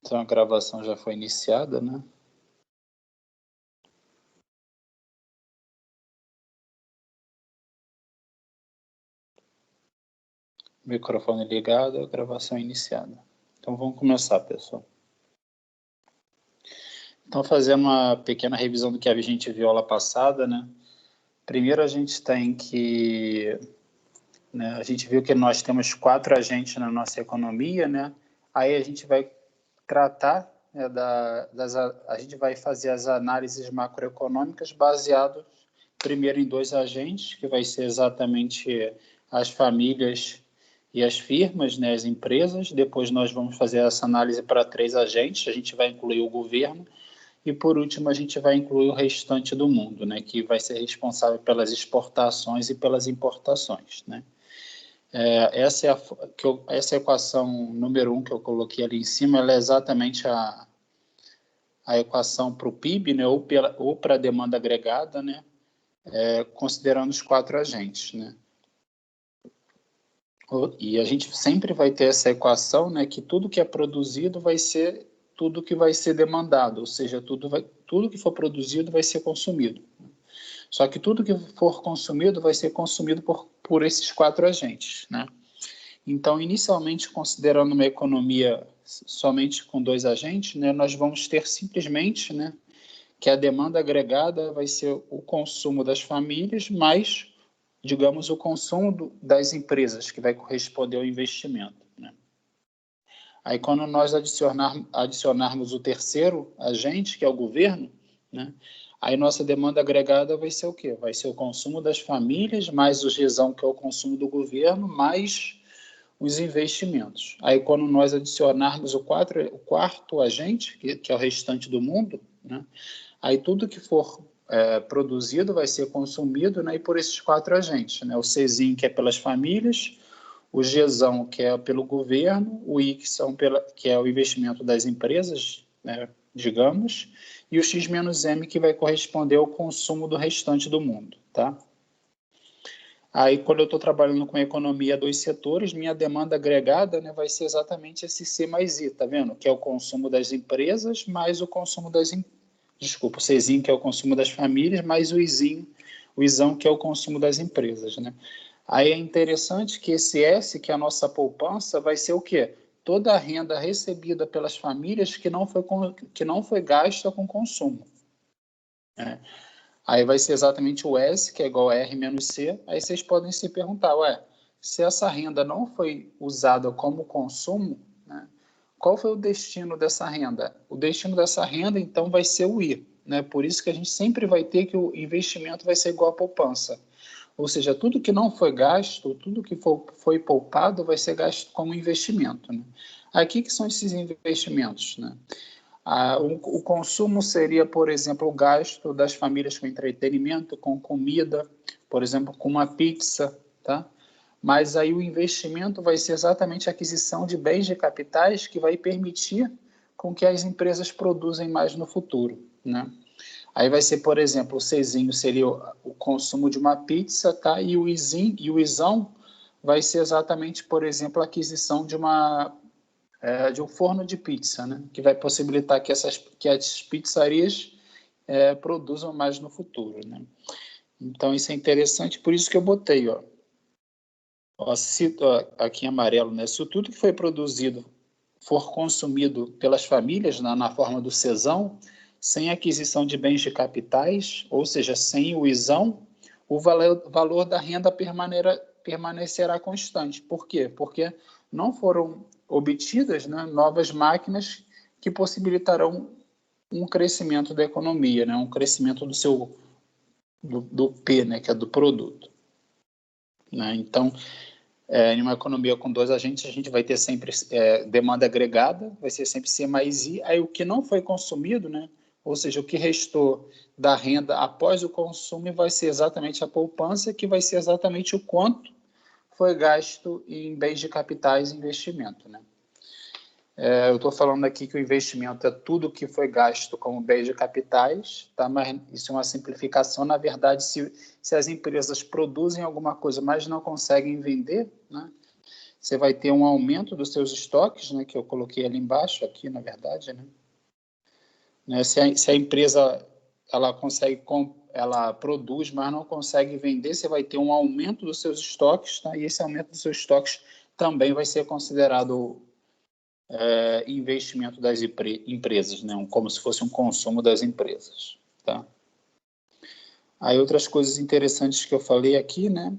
Então, a gravação já foi iniciada, né? Microfone ligado, gravação iniciada. Então, vamos começar, pessoal. Então, fazendo uma pequena revisão do que a gente viu aula passada, né? Primeiro, a gente tem que... né, a gente viu que nós temos 4 agentes na nossa economia, né? Aí a gente vai tratar, né, a gente vai fazer as análises macroeconômicas baseadas primeiro em 2 agentes, que vai ser exatamente as famílias e as firmas, né, as empresas. Depois nós vamos fazer essa análise para 3 agentes, a gente vai incluir o governo, e por último a gente vai incluir o restante do mundo, né, que vai ser responsável pelas exportações e pelas importações, né. Essa é a equação número 1 que eu coloquei ali em cima, ela é exatamente a equação para o PIB, né, ou para a demanda agregada, né, considerando os 4 agentes, né. E a gente sempre vai ter essa equação, né, que tudo que é produzido vai ser tudo que vai ser demandado, ou seja, tudo que for produzido vai ser consumido. Só que tudo que for consumido vai ser consumido por esses 4 agentes, né. Então, inicialmente, considerando uma economia somente com 2 agentes, né, nós vamos ter simplesmente, né, que a demanda agregada vai ser o consumo das famílias mais, digamos, o consumo das empresas, que vai corresponder ao investimento, né. Aí, quando nós adicionarmos o terceiro agente, que é o governo, né, aí nossa demanda agregada vai ser o quê? Vai ser o consumo das famílias, mais o gesão, que é o consumo do governo, mais os investimentos. Aí, quando nós adicionarmos o quarto agente, que é o restante do mundo, né, aí tudo que for produzido vai ser consumido, né, e por esses 4 agentes, né, o Czinho, que é pelas famílias, o Gzão, que é pelo governo, o I, que é o investimento das empresas, né, digamos, e o X-M, que vai corresponder ao consumo do restante do mundo, tá? Aí, quando eu estou trabalhando com economia 2 setores, minha demanda agregada, né, vai ser exatamente esse C mais I, tá vendo? Que é o consumo das empresas mais o consumo Desculpa, o Czinho, que é o consumo das famílias, mais o Izão, que é o consumo das empresas, né? Aí é interessante que esse S, que é a nossa poupança, vai ser o quê? Toda a renda recebida pelas famílias que não foi gasta com consumo, né? Aí vai ser exatamente o S, que é igual a R menos C. Aí vocês podem se perguntar, se essa renda não foi usada como consumo, né, qual foi o destino dessa renda? O destino dessa renda, então, vai ser o I, né? Por isso que a gente sempre vai ter que o investimento vai ser igual à poupança. Ou seja, tudo que não foi gasto, tudo que foi poupado vai ser gasto como investimento, né? Aqui que são esses investimentos, né? O consumo seria, por exemplo, o gasto das famílias com entretenimento, com comida, por exemplo, com uma pizza, tá? Mas aí o investimento vai ser exatamente a aquisição de bens de capitais que vai permitir com que as empresas produzem mais no futuro, né? Aí vai ser, por exemplo, o Czinho seria o consumo de uma pizza, tá? E o Izão vai ser exatamente, por exemplo, a aquisição de um forno de pizza, né? Que vai possibilitar que as pizzarias produzam mais no futuro, né? Então, isso é interessante, por isso que eu botei, cito aqui em amarelo, né? Se tudo que foi produzido for consumido pelas famílias na forma do Czão, sem aquisição de bens de capitais, ou seja, sem o Izão, o valor da renda permanecerá constante. Por quê? Porque não foram obtidas, né, novas máquinas que possibilitarão um crescimento da economia, né, um crescimento do P, né, que é do produto, né? Então, em uma economia com 2 agentes, a gente vai ter sempre demanda agregada, vai ser sempre C mais I. Aí o que não foi consumido, né? Ou seja, o que restou da renda após o consumo vai ser exatamente a poupança, que vai ser exatamente o quanto foi gasto em bens de capitais e investimento, né? Eu estou falando aqui que o investimento é tudo que foi gasto como bens de capitais, tá? Mas isso é uma simplificação. Na verdade, se as empresas produzem alguma coisa, mas não conseguem vender, né, você vai ter um aumento dos seus estoques, né, que eu coloquei ali embaixo, aqui, na verdade, né? Se a empresa ela consegue, ela produz, mas não consegue vender, você vai ter um aumento dos seus estoques, tá? E esse aumento dos seus estoques também vai ser considerado investimento das empresas, né? Como se fosse um consumo das empresas, tá? Aí outras coisas interessantes que eu falei aqui, né?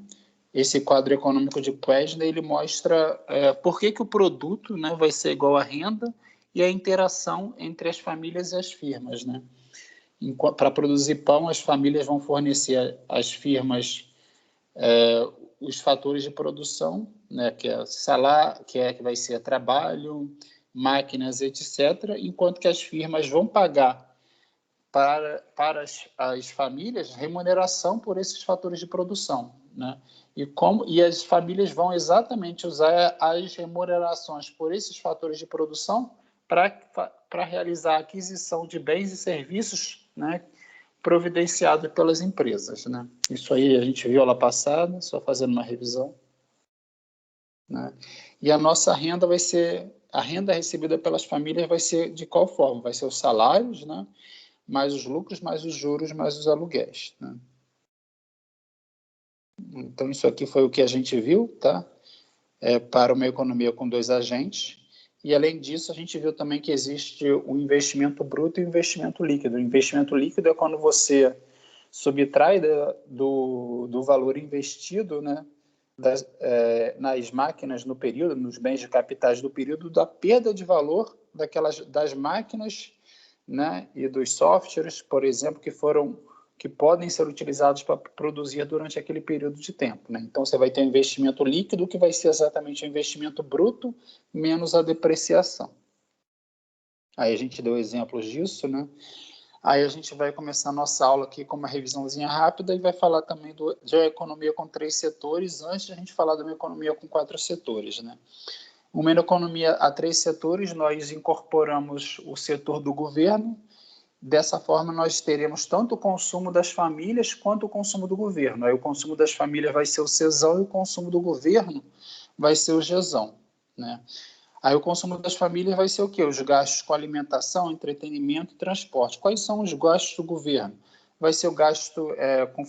Esse quadro econômico de Quesney, ele mostra por que o produto, né, vai ser igual à renda e a interação entre as famílias e as firmas, né? Para produzir pão, as famílias vão fornecer às firmas os fatores de produção, né, que é salário, que vai ser trabalho, máquinas, etc., enquanto que as firmas vão pagar para as famílias remuneração por esses fatores de produção, né? E as famílias vão exatamente usar as remunerações por esses fatores de produção para realizar a aquisição de bens e serviços, né, providenciado pelas empresas, né? Isso aí a gente viu lá passada, só fazendo uma revisão, né? E a nossa renda vai ser, a renda recebida pelas famílias vai ser de qual forma? Vai ser os salários, né? Mais os lucros, mais os juros, mais os aluguéis, né? Então, isso aqui foi o que a gente viu, tá? Para uma economia com dois agentes. E, além disso, a gente viu também que existe o investimento bruto e o investimento líquido. O investimento líquido é quando você subtrai do valor investido, né, nas máquinas no período, nos bens de capitais do período, da perda de valor das máquinas, né, e dos softwares, por exemplo, que podem ser utilizados para produzir durante aquele período de tempo, né? Então, você vai ter um investimento líquido, que vai ser exatamente o investimento bruto menos a depreciação. Aí a gente deu exemplos disso, né? Aí a gente vai começar a nossa aula aqui com uma revisãozinha rápida e vai falar também de uma economia com 3 setores, antes de a gente falar de uma economia com 4 setores, né? Uma economia a 3 setores, nós incorporamos o setor do governo. Dessa forma, nós teremos tanto o consumo das famílias quanto o consumo do governo. Aí o consumo das famílias vai ser o cesão e o consumo do governo vai ser o gesão, né? Aí o consumo das famílias vai ser o quê? Os gastos com alimentação, entretenimento e transporte. Quais são os gastos do governo? Vai ser o gasto com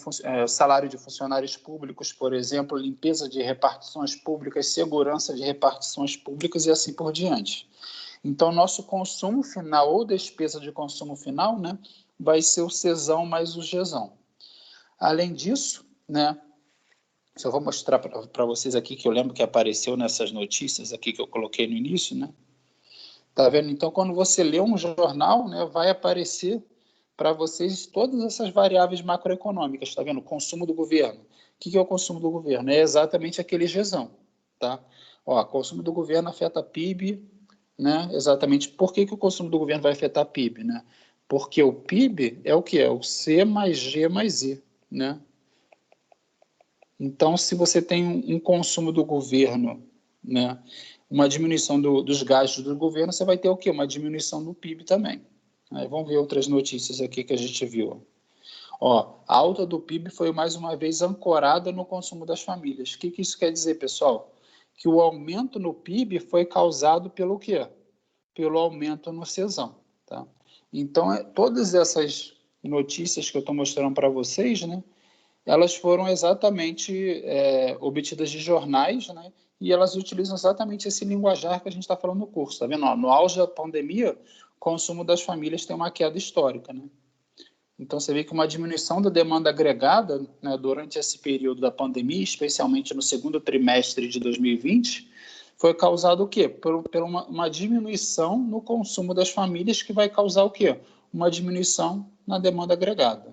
salário de funcionários públicos, por exemplo, limpeza de repartições públicas, segurança de repartições públicas e assim por diante. Então, nosso consumo final ou despesa de consumo final, né, vai ser o cesão mais o gesão. Além disso, né, só vou mostrar para vocês aqui, que eu lembro que apareceu nessas notícias aqui que eu coloquei no início, né? Tá vendo? Então, quando você lê um jornal, né, vai aparecer para vocês todas essas variáveis macroeconômicas, tá vendo? O consumo do governo. O que é o consumo do governo? É exatamente aquele gesão, tá? Ó, consumo do governo afeta PIB, né? Exatamente. Por que o consumo do governo vai afetar PIB, né? Porque o PIB é o que? É o C mais G mais I, né? Então, se você tem um consumo do governo, né, uma diminuição dos gastos do governo, você vai ter o quê? Uma diminuição do PIB também. Aí vamos ver outras notícias aqui que a gente viu. Ó, a alta do PIB foi mais uma vez ancorada no consumo das famílias. O que isso quer dizer, pessoal? Que o aumento no PIB foi causado pelo quê? Pelo aumento no cesão, tá? Então, todas essas notícias que eu estou mostrando para vocês, né, elas foram exatamente obtidas de jornais, né? E elas utilizam exatamente esse linguajar que a gente está falando no curso, tá vendo? Ó, no auge da pandemia, o consumo das famílias tem uma queda histórica, né? Então, você vê que uma diminuição da demanda agregada, né, durante esse período da pandemia, especialmente no segundo trimestre de 2020, foi causado o quê? Por uma diminuição no consumo das famílias, que vai causar o quê? Uma diminuição na demanda agregada.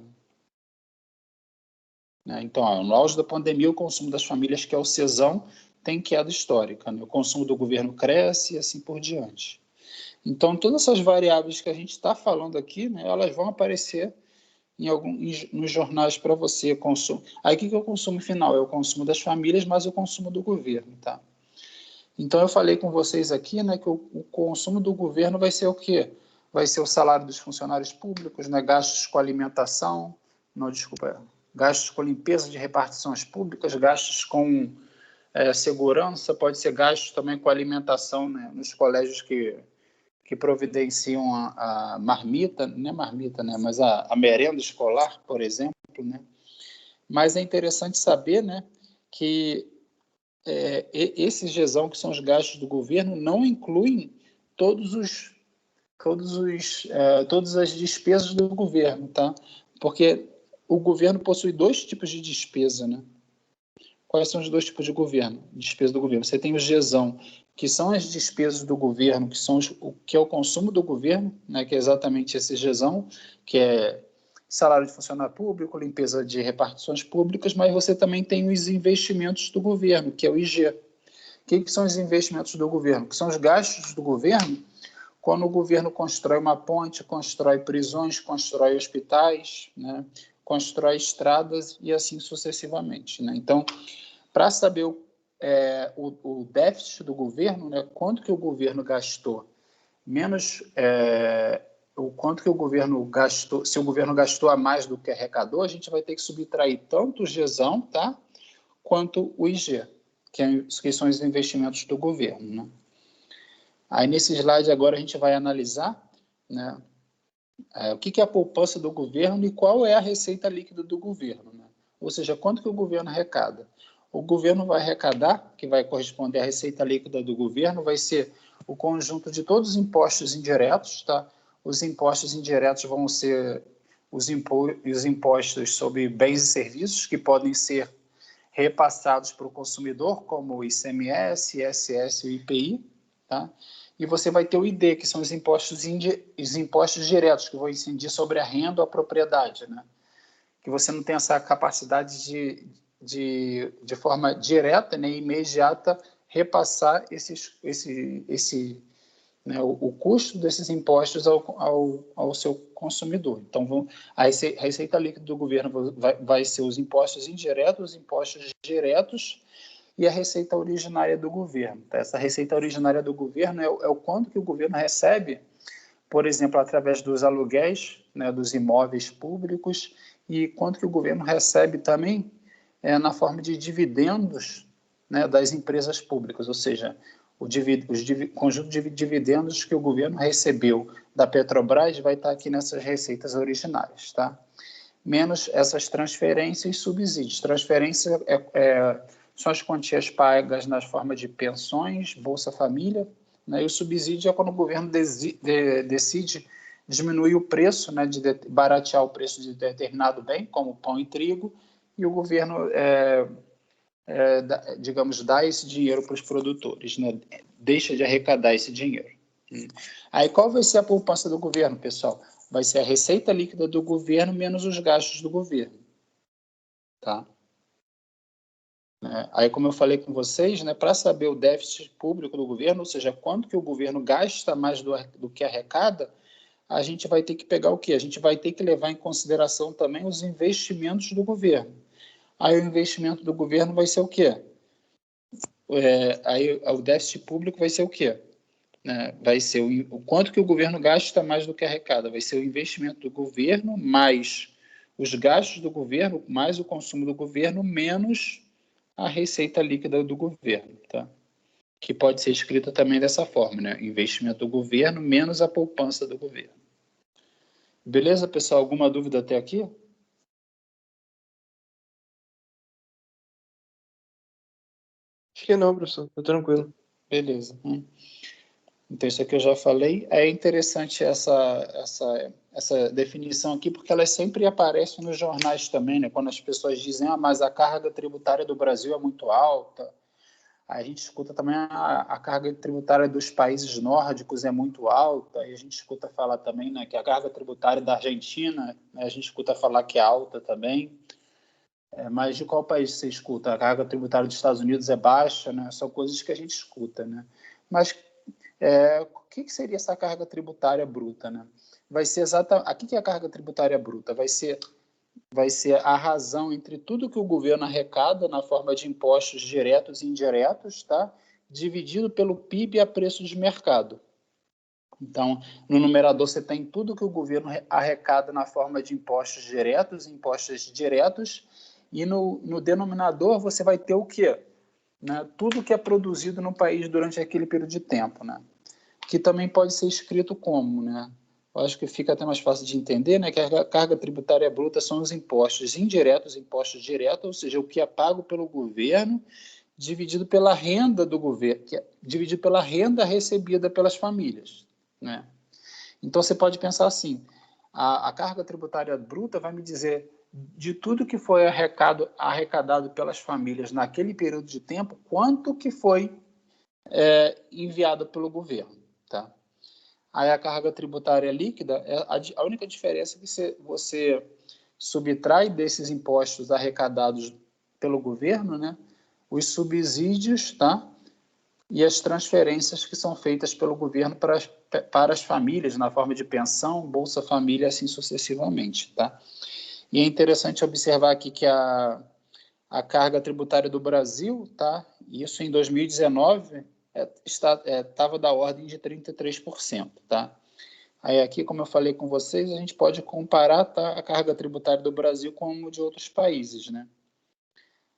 Né? Então, ó, no auge da pandemia, o consumo das famílias, que é o cesão, tem queda histórica, né? O consumo do governo cresce e assim por diante. Então, todas essas variáveis que a gente está falando aqui, né, elas vão aparecer nos jornais para você. Aí, o que é o consumo final? É o consumo das famílias mais o consumo do governo, tá? Então, eu falei com vocês aqui, né, que o consumo do governo vai ser o quê? Vai ser o salário dos funcionários públicos, né, gastos com alimentação, não, desculpa, gastos com limpeza de repartições públicas, gastos com segurança, pode ser gasto também com alimentação, né, nos colégios que providenciam a marmita, não é marmita, né, mas a merenda escolar, por exemplo, né? Mas é interessante saber, né, que esse GESão, que são os gastos do governo, não incluem todas as despesas do governo, tá? Porque o governo possui dois tipos de despesa, né? Quais são os dois tipos de governo? Despesa do governo. Você tem o GESão, que são as despesas do governo, que é o consumo do governo, né? Que é exatamente esse GESão, que é salário de funcionário público, limpeza de repartições públicas, mas você também tem os investimentos do governo, que é o IG. O que são os investimentos do governo? Que são os gastos do governo quando o governo constrói uma ponte, constrói prisões, constrói hospitais, né? Constrói estradas e assim sucessivamente, né? Então, para saber o déficit do governo, né? Quanto que o governo gastou, menos o quanto que o governo gastou, se o governo gastou a mais do que arrecadou, a gente vai ter que subtrair tanto o GESão, tá? Quanto o IG, que são os investimentos do governo, né? Aí, nesse slide, agora a gente vai analisar, né, o que é a poupança do governo e qual é a receita líquida do governo, né? Ou seja, quanto que o governo arrecada. O governo vai arrecadar, que vai corresponder à receita líquida do governo, vai ser o conjunto de todos os impostos indiretos, tá? Os impostos indiretos vão ser os impostos sobre bens e serviços, que podem ser repassados para o consumidor, como o ICMS, ISS e o IPI, tá? E você vai ter o ID, que são os impostos diretos, que vão incidir sobre a renda ou a propriedade, né? Que você não tem essa capacidade de forma direta, né, imediata, repassar o custo desses impostos ao seu consumidor. Então, a receita líquida do governo vai ser os impostos indiretos, os impostos diretos e a receita originária do governo. Essa receita originária do governo é o quanto que o governo recebe, por exemplo, através dos aluguéis, né, dos imóveis públicos, e quanto que o governo recebe também na forma de dividendos, né, das empresas públicas, ou seja, conjunto de dividendos que o governo recebeu da Petrobras vai estar aqui nessas receitas originárias, tá? Menos essas transferências e subsídios. Transferência são as quantias pagas nas formas de pensões, Bolsa Família, né? E o subsídio é quando o governo decide diminuir o preço, né, de baratear o preço de determinado bem, como pão e trigo, e o governo, digamos, dá esse dinheiro para os produtores, né? Deixa de arrecadar esse dinheiro. Aí qual vai ser a poupança do governo, pessoal? Vai ser a receita líquida do governo menos os gastos do governo, tá? Aí, como eu falei com vocês, né, para saber o déficit público do governo, ou seja, quanto que o governo gasta mais do que arrecada, a gente vai ter que pegar o quê? A gente vai ter que levar em consideração também os investimentos do governo. Aí o investimento do governo vai ser o quê? Aí o déficit público vai ser o quê? Vai ser o quanto que o governo gasta mais do que arrecada. Vai ser o investimento do governo mais os gastos do governo, mais o consumo do governo, menos a receita líquida do governo, tá? Que pode ser escrita também dessa forma, né? Investimento do governo menos a poupança do governo. Beleza, pessoal? Alguma dúvida até aqui? Acho que não, professor. Tá tranquilo. Beleza. Então, isso aqui eu já falei. É interessante essa definição aqui, porque elas sempre aparecem nos jornais também, né? Quando as pessoas dizem, mas a carga tributária do Brasil é muito alta. Aí a gente escuta também a carga tributária dos países nórdicos é muito alta, e a gente escuta falar também, né, que a carga tributária da Argentina, né, a gente escuta falar que é alta também. Mas de qual país você escuta? A carga tributária dos Estados Unidos é baixa, né? São coisas que a gente escuta, né? Mas o que seria essa carga tributária bruta, né? Vai ser o que é a carga tributária bruta? Vai ser a razão entre tudo que o governo arrecada na forma de impostos diretos e indiretos, tá? Dividido pelo PIB a preço de mercado. Então, no numerador você tem tudo que o governo arrecada na forma de impostos diretos e impostos diretos, e no denominador você vai ter o quê? né, tudo que é produzido no país durante aquele período de tempo, né? Que também pode ser escrito como, né? Eu acho que fica até mais fácil de entender, né? Que a carga tributária bruta são os impostos indiretos, impostos diretos, ou seja, o que é pago pelo governo dividido pela renda do governo, que é dividido pela renda recebida pelas famílias, né? Então você pode pensar assim: a carga tributária bruta vai me dizer de tudo que foi arrecadado pelas famílias naquele período de tempo, quanto que foi enviado pelo governo, tá? Aí a carga tributária líquida, a única diferença é que você subtrai desses impostos arrecadados pelo governo, né, os subsídios, tá, e as transferências que são feitas pelo governo para as famílias, na forma de pensão, Bolsa Família, assim sucessivamente, tá? E é interessante observar aqui que a carga tributária do Brasil, tá? Isso em 2019 estava da ordem de 33%, tá? Aí aqui, como eu falei com vocês, a gente pode comparar, tá, a carga tributária do Brasil com a de outros países, né?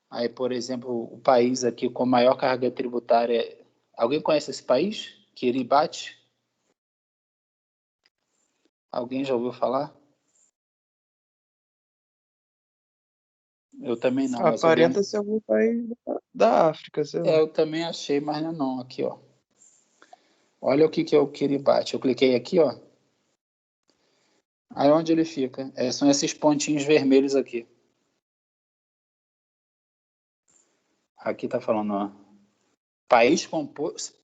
Aí, por exemplo, o país aqui com maior carga tributária... Alguém conhece esse país? Kiribati? Alguém já ouviu falar? Eu também não, mas Aparenta ser algum país da África, sei lá. eu também achei, mas não. Aqui, ó. Olha o que é o Kiribati. Eu cliquei aqui, ó. Aí onde ele fica? São esses pontinhos vermelhos aqui. Aqui está falando, ó, país composto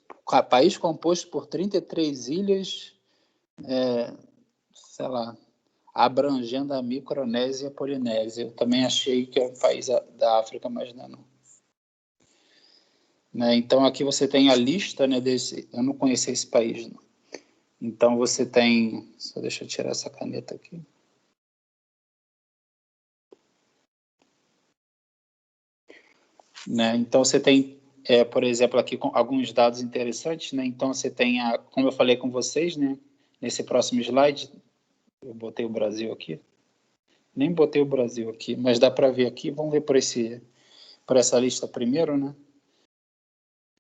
por 33 ilhas, sei lá, abrangendo a Micronésia e a Polinésia. Eu também achei que é um país da África, mas não é não. Né? Então aqui você tem a lista, né, desse... Eu não conhecia esse país, não. Então você tem... Só deixa eu tirar essa caneta aqui. Né? Então você tem, por exemplo, aqui com alguns dados interessantes, né? Então você tem, como eu falei com vocês, né? Nesse próximo slide, eu botei o Brasil aqui, nem botei o Brasil aqui, mas dá para ver aqui. Vamos ver por essa lista primeiro, né?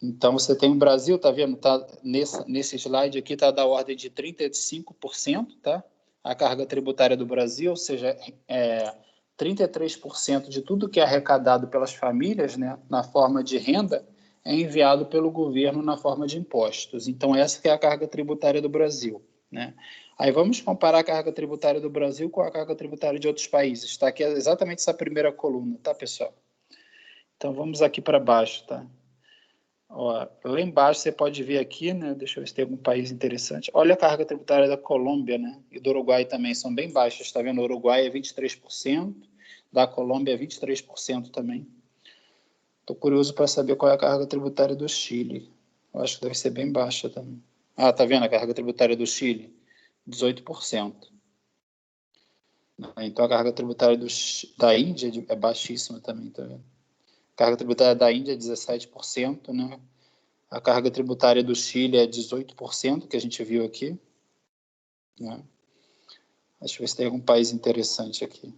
Então você tem o Brasil, tá vendo? Tá nesse slide aqui tá da ordem de 35%, tá? A carga tributária do Brasil, ou seja, 33% de tudo que é arrecadado pelas famílias, né, na forma de renda, é enviado pelo governo na forma de impostos. Então, essa que é a carga tributária do Brasil, né? Aí vamos comparar a carga tributária do Brasil com a carga tributária de outros países. Está aqui exatamente essa primeira coluna, tá, pessoal? Então, vamos aqui para baixo, tá? Ó, lá embaixo você pode ver aqui, né? Deixa eu ver se tem algum país interessante. Olha a carga tributária da Colômbia, né? E do Uruguai também, são bem baixas, tá vendo? O Uruguai é 23%, da Colômbia é 23% também. Estou curioso para saber qual é a carga tributária do Chile. Eu acho que deve ser bem baixa também. Ah, tá vendo a carga tributária do Chile? 18%. Então a carga tributária da Índia é baixíssima também, tá vendo? A carga tributária da Índia é 17%, né? A carga tributária do Chile é 18%, que a gente viu aqui, né? Deixa eu ver se tem algum país interessante aqui.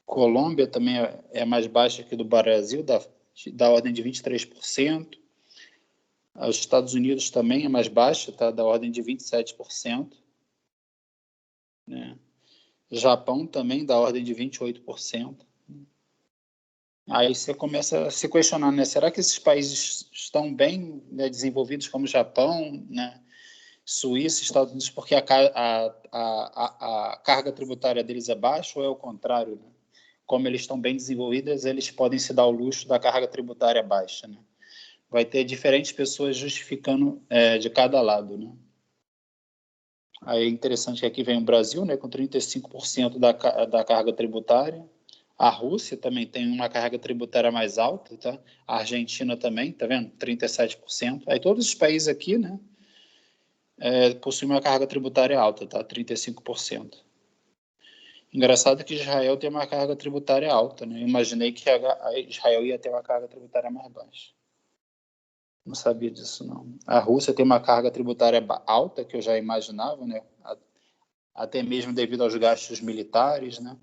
Colômbia também é mais baixa que do Brasil, da ordem de 23%. Os Estados Unidos também é mais baixa, tá? Da ordem de 27%. Né? Japão também da ordem de 28%. Aí você começa a se questionar, né? Será que esses países estão bem, né, desenvolvidos como o Japão, né? Suíça, Estados Unidos, porque a carga tributária deles é baixa, ou é o contrário, né? Como eles estão bem desenvolvidos, eles podem se dar o luxo da carga tributária baixa, né? Vai ter diferentes pessoas justificando de cada lado, né? Aí é interessante que aqui vem o Brasil, né, com 35% da carga tributária. A Rússia também tem uma carga tributária mais alta, tá? A Argentina também, tá vendo? 37%. Aí todos os países aqui, né, possuem uma carga tributária alta, tá? 35%. Engraçado que Israel tem uma carga tributária alta, né? Eu imaginei que a Israel ia ter uma carga tributária mais baixa. Não sabia disso, não. A Rússia tem uma carga tributária alta, que eu já imaginava, né? Até mesmo devido aos gastos militares, né?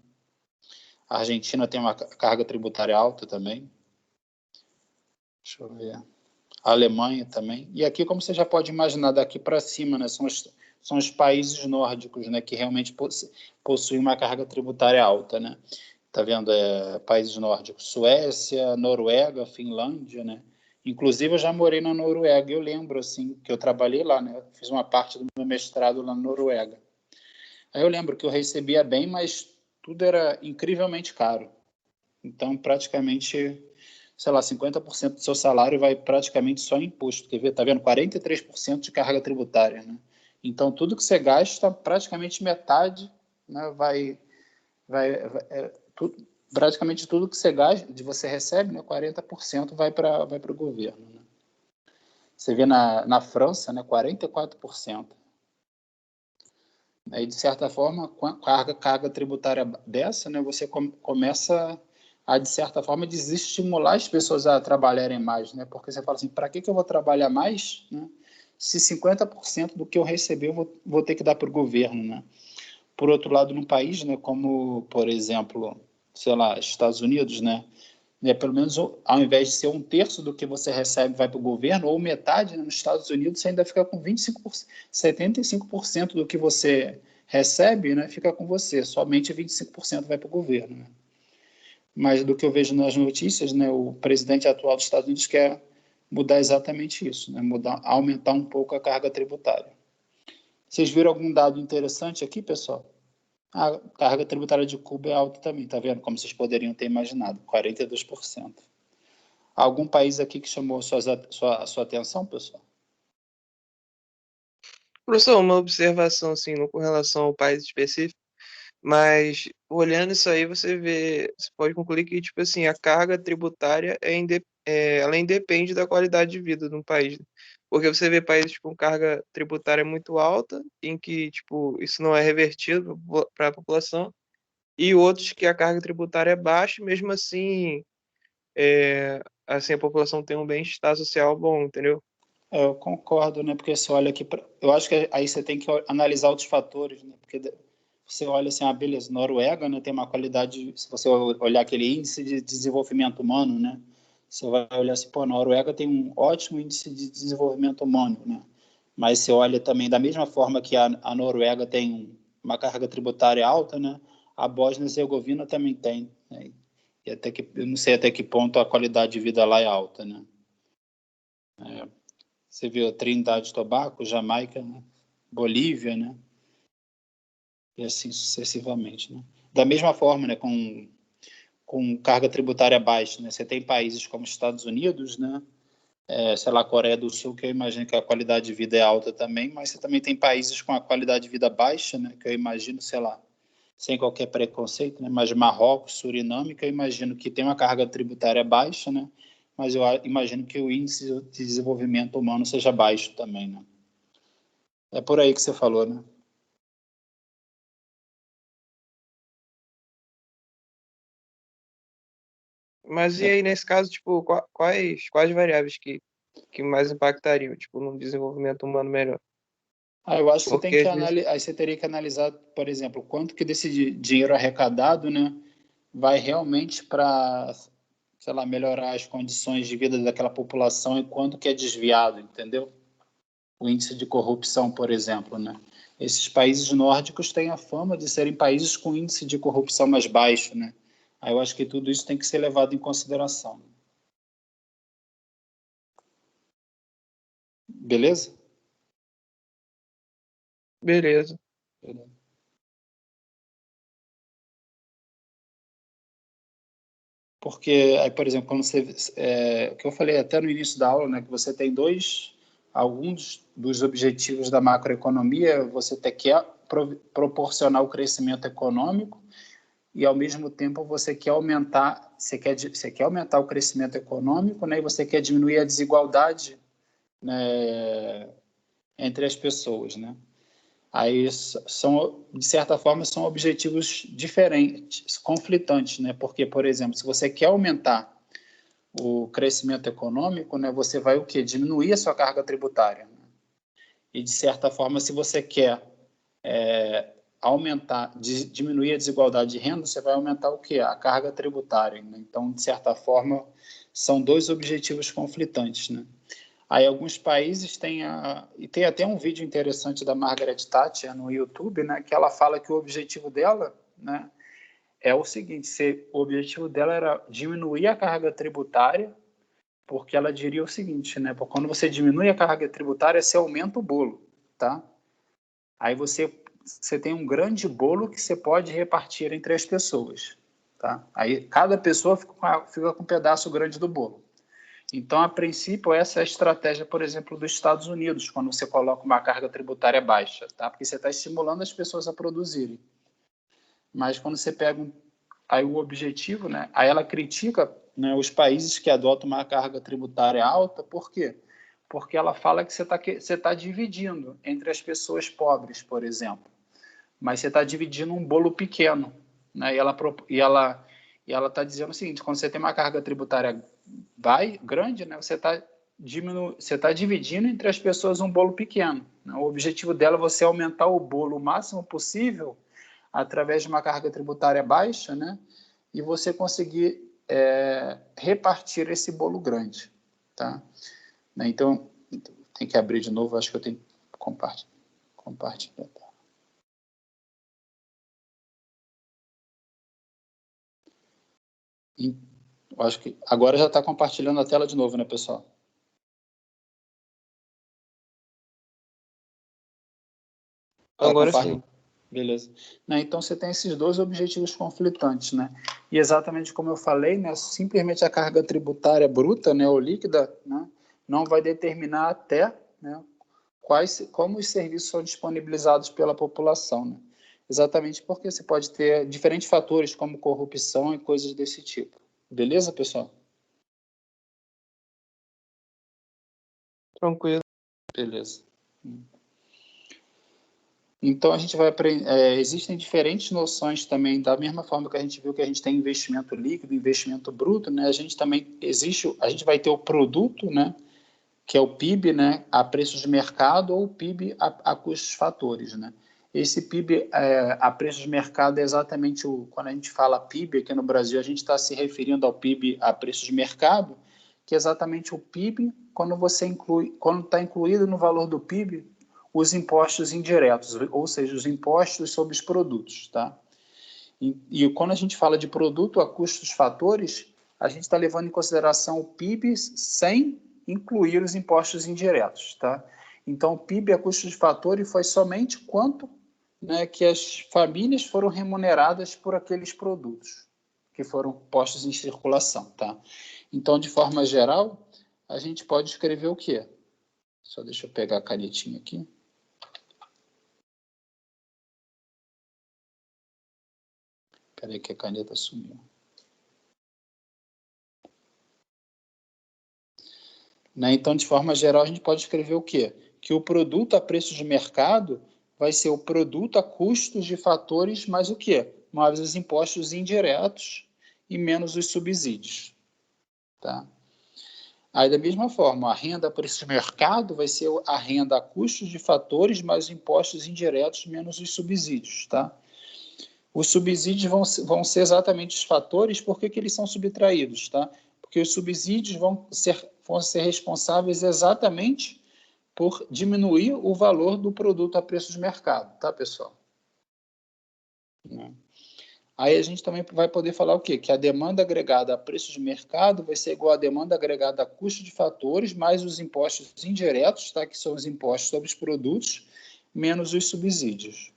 A Argentina tem uma carga tributária alta também. Deixa eu ver. A Alemanha também. E aqui, como você já pode imaginar, daqui para cima, né, são os países nórdicos, né, que realmente possuem uma carga tributária alta, né? Tá vendo? Países nórdicos, Suécia, Noruega, Finlândia, né? Inclusive, eu já morei na Noruega. Eu lembro, assim, que eu trabalhei lá, né? Fiz uma parte do meu mestrado lá na Noruega. Aí eu lembro que eu recebia bem, mas tudo era incrivelmente caro. Então, praticamente, sei lá, 50% do seu salário vai praticamente só em imposto. Quer ver? Tá vendo? 43% de carga tributária, né? Então, tudo que você gasta, praticamente metade, né, praticamente tudo que você gasta, você recebe, né, 40% vai para o governo, né? Você vê na França, né, 44%. Aí, de certa forma, com a carga tributária dessa, né, você começa a, de certa forma, desestimular as pessoas a trabalharem mais, né? Porque você fala assim, para que eu vou trabalhar mais, né, se 50% do que eu receber eu vou ter que dar para o governo, né? Por outro lado, num país, né, como, por exemplo, sei lá, Estados Unidos, né, pelo menos ao invés de ser um terço do que você recebe vai para o governo, ou metade, né, nos Estados Unidos você ainda fica com 25%, 75% do que você recebe, né, fica com você, somente 25% vai para o governo, né? Mas do que eu vejo nas notícias, né, o presidente atual dos Estados Unidos quer mudar exatamente isso, né, aumentar um pouco a carga tributária. Vocês viram algum dado interessante aqui, pessoal? A carga tributária de Cuba é alta também, tá vendo? Como vocês poderiam ter imaginado, 42%. Algum país aqui que chamou sua atenção, pessoal? Professor, uma observação, assim, não com relação ao país específico, mas olhando isso aí, você pode concluir que, tipo assim, a carga tributária ela independe da qualidade de vida de um país, né? Porque você vê países com carga tributária muito alta, em que, tipo, isso não é revertido para a população, e outros que a carga tributária é baixa, e mesmo assim, assim, a população tem um bem-estar social bom, entendeu? Eu concordo, né? Porque você olha aqui, eu acho que aí você tem que analisar outros fatores, né? Porque você olha assim, beleza, Noruega, né, tem uma qualidade, se você olhar aquele índice de desenvolvimento humano, né? Você vai olhar assim, pô, Noruega tem um ótimo índice de desenvolvimento humano, né? Mas você olha também, da mesma forma que a Noruega tem uma carga tributária alta, né? A Bósnia e Herzegovina também tem, né? E até que, eu não sei até que ponto a qualidade de vida lá é alta, né? Você viu Trindade e Tobago, Jamaica, né? Bolívia, né? E assim sucessivamente, né? Da mesma forma, né? Com carga tributária baixa, né? Você tem países como Estados Unidos, né? Sei lá, Coreia do Sul, que eu imagino que a qualidade de vida é alta também, mas você também tem países com a qualidade de vida baixa, né? Que eu imagino, sei lá, sem qualquer preconceito, né? Mas Marrocos, Suriname, que eu imagino que tem uma carga tributária baixa, né? Mas eu imagino que o índice de desenvolvimento humano seja baixo também, né? É por aí que você falou, né? Mas e É. aí, nesse caso, tipo, quais variáveis que mais impactariam, tipo, num desenvolvimento humano melhor? Eu acho que você tem Porque que às vezes, aí você teria que analisar, por exemplo, quanto que desse dinheiro arrecadado, né, vai realmente para, sei lá, melhorar as condições de vida daquela população e quanto que é desviado, entendeu? O índice de corrupção, por exemplo, né? Esses países nórdicos têm a fama de serem países com índice de corrupção mais baixo, né? Aí eu acho que tudo isso tem que ser levado em consideração. Beleza? beleza. Beleza. Porque, aí, por exemplo, quando você, o que eu falei até no início da aula, né, que você tem alguns dos objetivos da macroeconomia, você quer proporcionar o crescimento econômico e, ao mesmo tempo, você quer aumentar o crescimento econômico, né, e você quer diminuir a desigualdade, né, entre as pessoas, né? Aí são, de certa forma, são objetivos diferentes, conflitantes, né? Porque, por exemplo, se você quer aumentar o crescimento econômico, né, você vai o quê? Diminuir a sua carga tributária, né? E, de certa forma, se você quer diminuir a desigualdade de renda, você vai aumentar o quê? A carga tributária, né? Então, de certa forma, São dois objetivos conflitantes, né? Aí alguns países têm e tem até um vídeo interessante da Margaret Thatcher no YouTube, né, que ela fala que o objetivo dela, né, é o seguinte, o objetivo dela era diminuir a carga tributária, porque ela diria o seguinte, né, porque quando você diminui a carga tributária, você aumenta o bolo, tá? Aí você tem um grande bolo que você pode repartir entre as pessoas, tá? Aí cada pessoa fica com um pedaço grande do bolo. Então, a princípio, essa é a estratégia, por exemplo, dos Estados Unidos, quando você coloca uma carga tributária baixa, tá? Porque você está estimulando as pessoas a produzirem. Mas quando você pega aí o objetivo, né? Aí ela critica, né, os países que adotam uma carga tributária alta, por quê? Porque ela fala que você tá dividindo entre as pessoas pobres, por exemplo, mas você está dividindo um bolo pequeno, né? E ela está dizendo o seguinte: quando você tem uma carga tributária grande, né? Você está dividindo entre as pessoas um bolo pequeno, né? O objetivo dela é você aumentar o bolo o máximo possível através de uma carga tributária baixa, né? E você conseguir repartir esse bolo grande, tá? Então, tem que abrir de novo, acho que eu tenho que compartilhar. Acho que agora já está compartilhando a tela de novo, né, pessoal? Agora sim. Beleza. Né, então, você tem esses dois objetivos conflitantes, né? E exatamente como eu falei, né, simplesmente a carga tributária bruta, né, ou líquida, né, não vai determinar até, né, como os serviços são disponibilizados pela população, né? Exatamente porque você pode ter diferentes fatores, como corrupção e coisas desse tipo. Beleza, pessoal? Tranquilo. Beleza. Então, a gente vai aprender. Existem diferentes noções também, da mesma forma que a gente viu que a gente tem investimento líquido, investimento bruto, né? A gente vai ter o produto, né? Que é o PIB, né? A preços de mercado, ou o PIB a custos fatores, né? Esse PIB a preços de mercado é exatamente quando a gente fala PIB aqui no Brasil, a gente está se referindo ao PIB a preços de mercado, que é exatamente o PIB quando está incluído no valor do PIB os impostos indiretos, ou seja, os impostos sobre os produtos, tá? E quando a gente fala de produto a custos fatores, a gente está levando em consideração o PIB sem incluir os impostos indiretos, tá? Então, o PIB a custos fatores foi somente quanto, né, que as famílias foram remuneradas por aqueles produtos que foram postos em circulação, tá? Então, de forma geral, a gente pode escrever o quê? Só deixa eu pegar a canetinha aqui. Espera aí que a caneta sumiu. Né? Então, de forma geral, a gente pode escrever o quê? Que o produto a preço de mercado vai ser o produto a custos de fatores mais o quê? Mais os impostos indiretos e menos os subsídios. Tá? Aí, da mesma forma, a renda a preço de mercado vai ser a renda a custos de fatores mais os impostos indiretos menos os subsídios. Tá? Os subsídios vão ser exatamente os fatores, por que eles são subtraídos, tá? Porque os subsídios vão ser responsáveis exatamente por diminuir o valor do produto a preço de mercado, tá, pessoal? Aí a gente também vai poder falar o quê? Que a demanda agregada a preço de mercado vai ser igual à demanda agregada a custo de fatores, mais os impostos indiretos, tá? Que são os impostos sobre os produtos, menos os subsídios,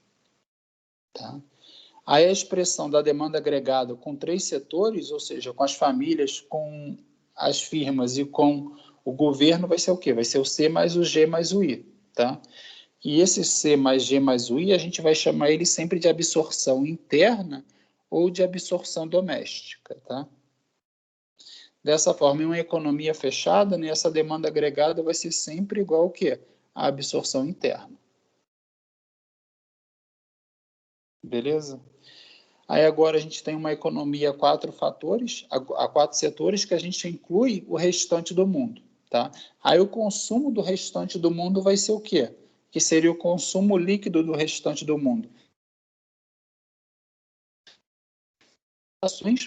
tá? Aí a expressão da demanda agregada com três setores, ou seja, com as famílias, com as firmas e com o governo, vai ser o quê? Vai ser o C mais o G mais o I, tá? E esse C mais G mais o I, a gente vai chamar ele sempre de absorção interna ou de absorção doméstica, tá? Dessa forma, em uma economia fechada, né, essa demanda agregada vai ser sempre igual ao quê? A absorção interna. Beleza? Aí agora a gente tem uma economia a quatro fatores, a quatro setores, que a gente inclui o restante do mundo, tá? Aí o consumo do restante do mundo vai ser o quê? Que seria o consumo líquido do restante do mundo.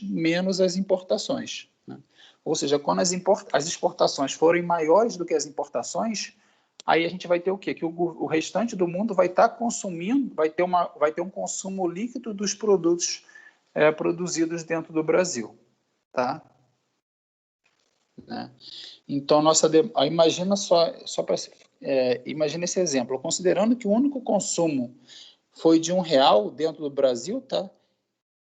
Menos as importações, né? Ou seja, quando as exportações forem maiores do que as importações, aí a gente vai ter o quê? Que o restante do mundo vai estar consumindo, vai ter um consumo líquido dos produtos produzidos dentro do Brasil, tá? Né? Então, imagina imagina esse exemplo, considerando que o único consumo foi de R$ 1 dentro do Brasil, tá?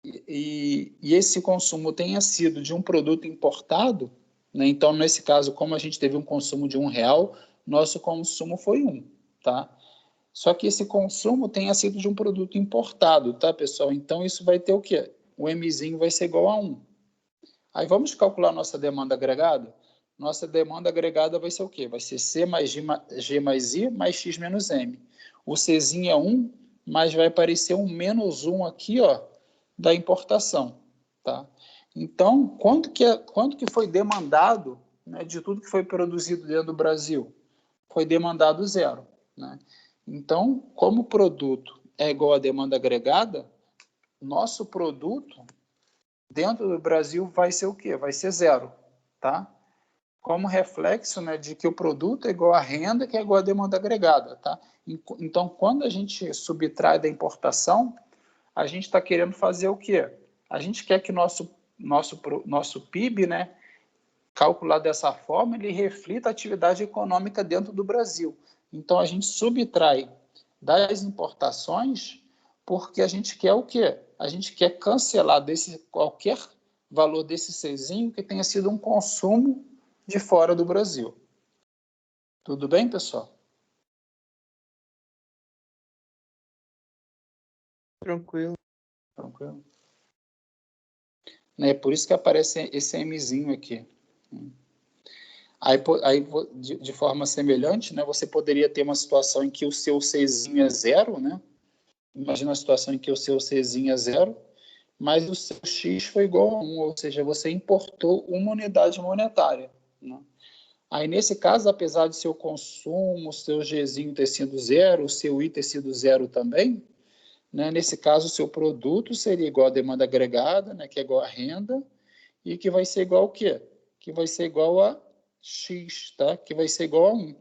E esse consumo tenha sido de um produto importado, né? Então, nesse caso, como a gente teve um consumo de R$ 1, nosso consumo foi 1, tá? Só que esse consumo tenha sido de um produto importado, tá, pessoal? Então, isso vai ter o quê? O Mzinho vai ser igual a 1. Aí, vamos calcular nossa demanda agregada? Nossa demanda agregada vai ser o quê? Vai ser C mais G mais I mais X menos M. O Czinho é 1, mas vai aparecer um menos 1 aqui, ó, da importação, tá? Então, quanto que foi demandado, né, de tudo que foi produzido dentro do Brasil? Foi demandado 0, né? Então, como o produto é igual à demanda agregada, nosso produto dentro do Brasil vai ser o quê? Vai ser 0, tá? Como reflexo, né, de que o produto é igual à renda, que é igual à demanda agregada, tá? Então, quando a gente subtrai da importação, a gente está querendo fazer o quê? A gente quer que nosso PIB, né, calculado dessa forma, ele reflita a atividade econômica dentro do Brasil. Então, a gente subtrai das importações porque a gente quer o quê? A gente quer cancelar qualquer valor desse Czinho que tenha sido um consumo de fora do Brasil. Tudo bem, pessoal? Tranquilo. Tranquilo. É por isso que aparece esse Mzinho aqui. Aí de forma semelhante, né, você poderia ter uma situação em que o seu Czinho é 0, né? Imagina uma situação em que o seu Czinho é 0, mas o seu X foi igual a 1, ou seja, você importou uma unidade monetária, né? Aí, nesse caso, apesar de seu consumo, seu Gzinho ter sido 0, o seu I ter sido 0 também, né, nesse caso, o seu produto seria igual à demanda agregada, né, que é igual à renda, e que vai ser igual ao quê? Que vai ser igual a X, tá? Que vai ser igual a 1.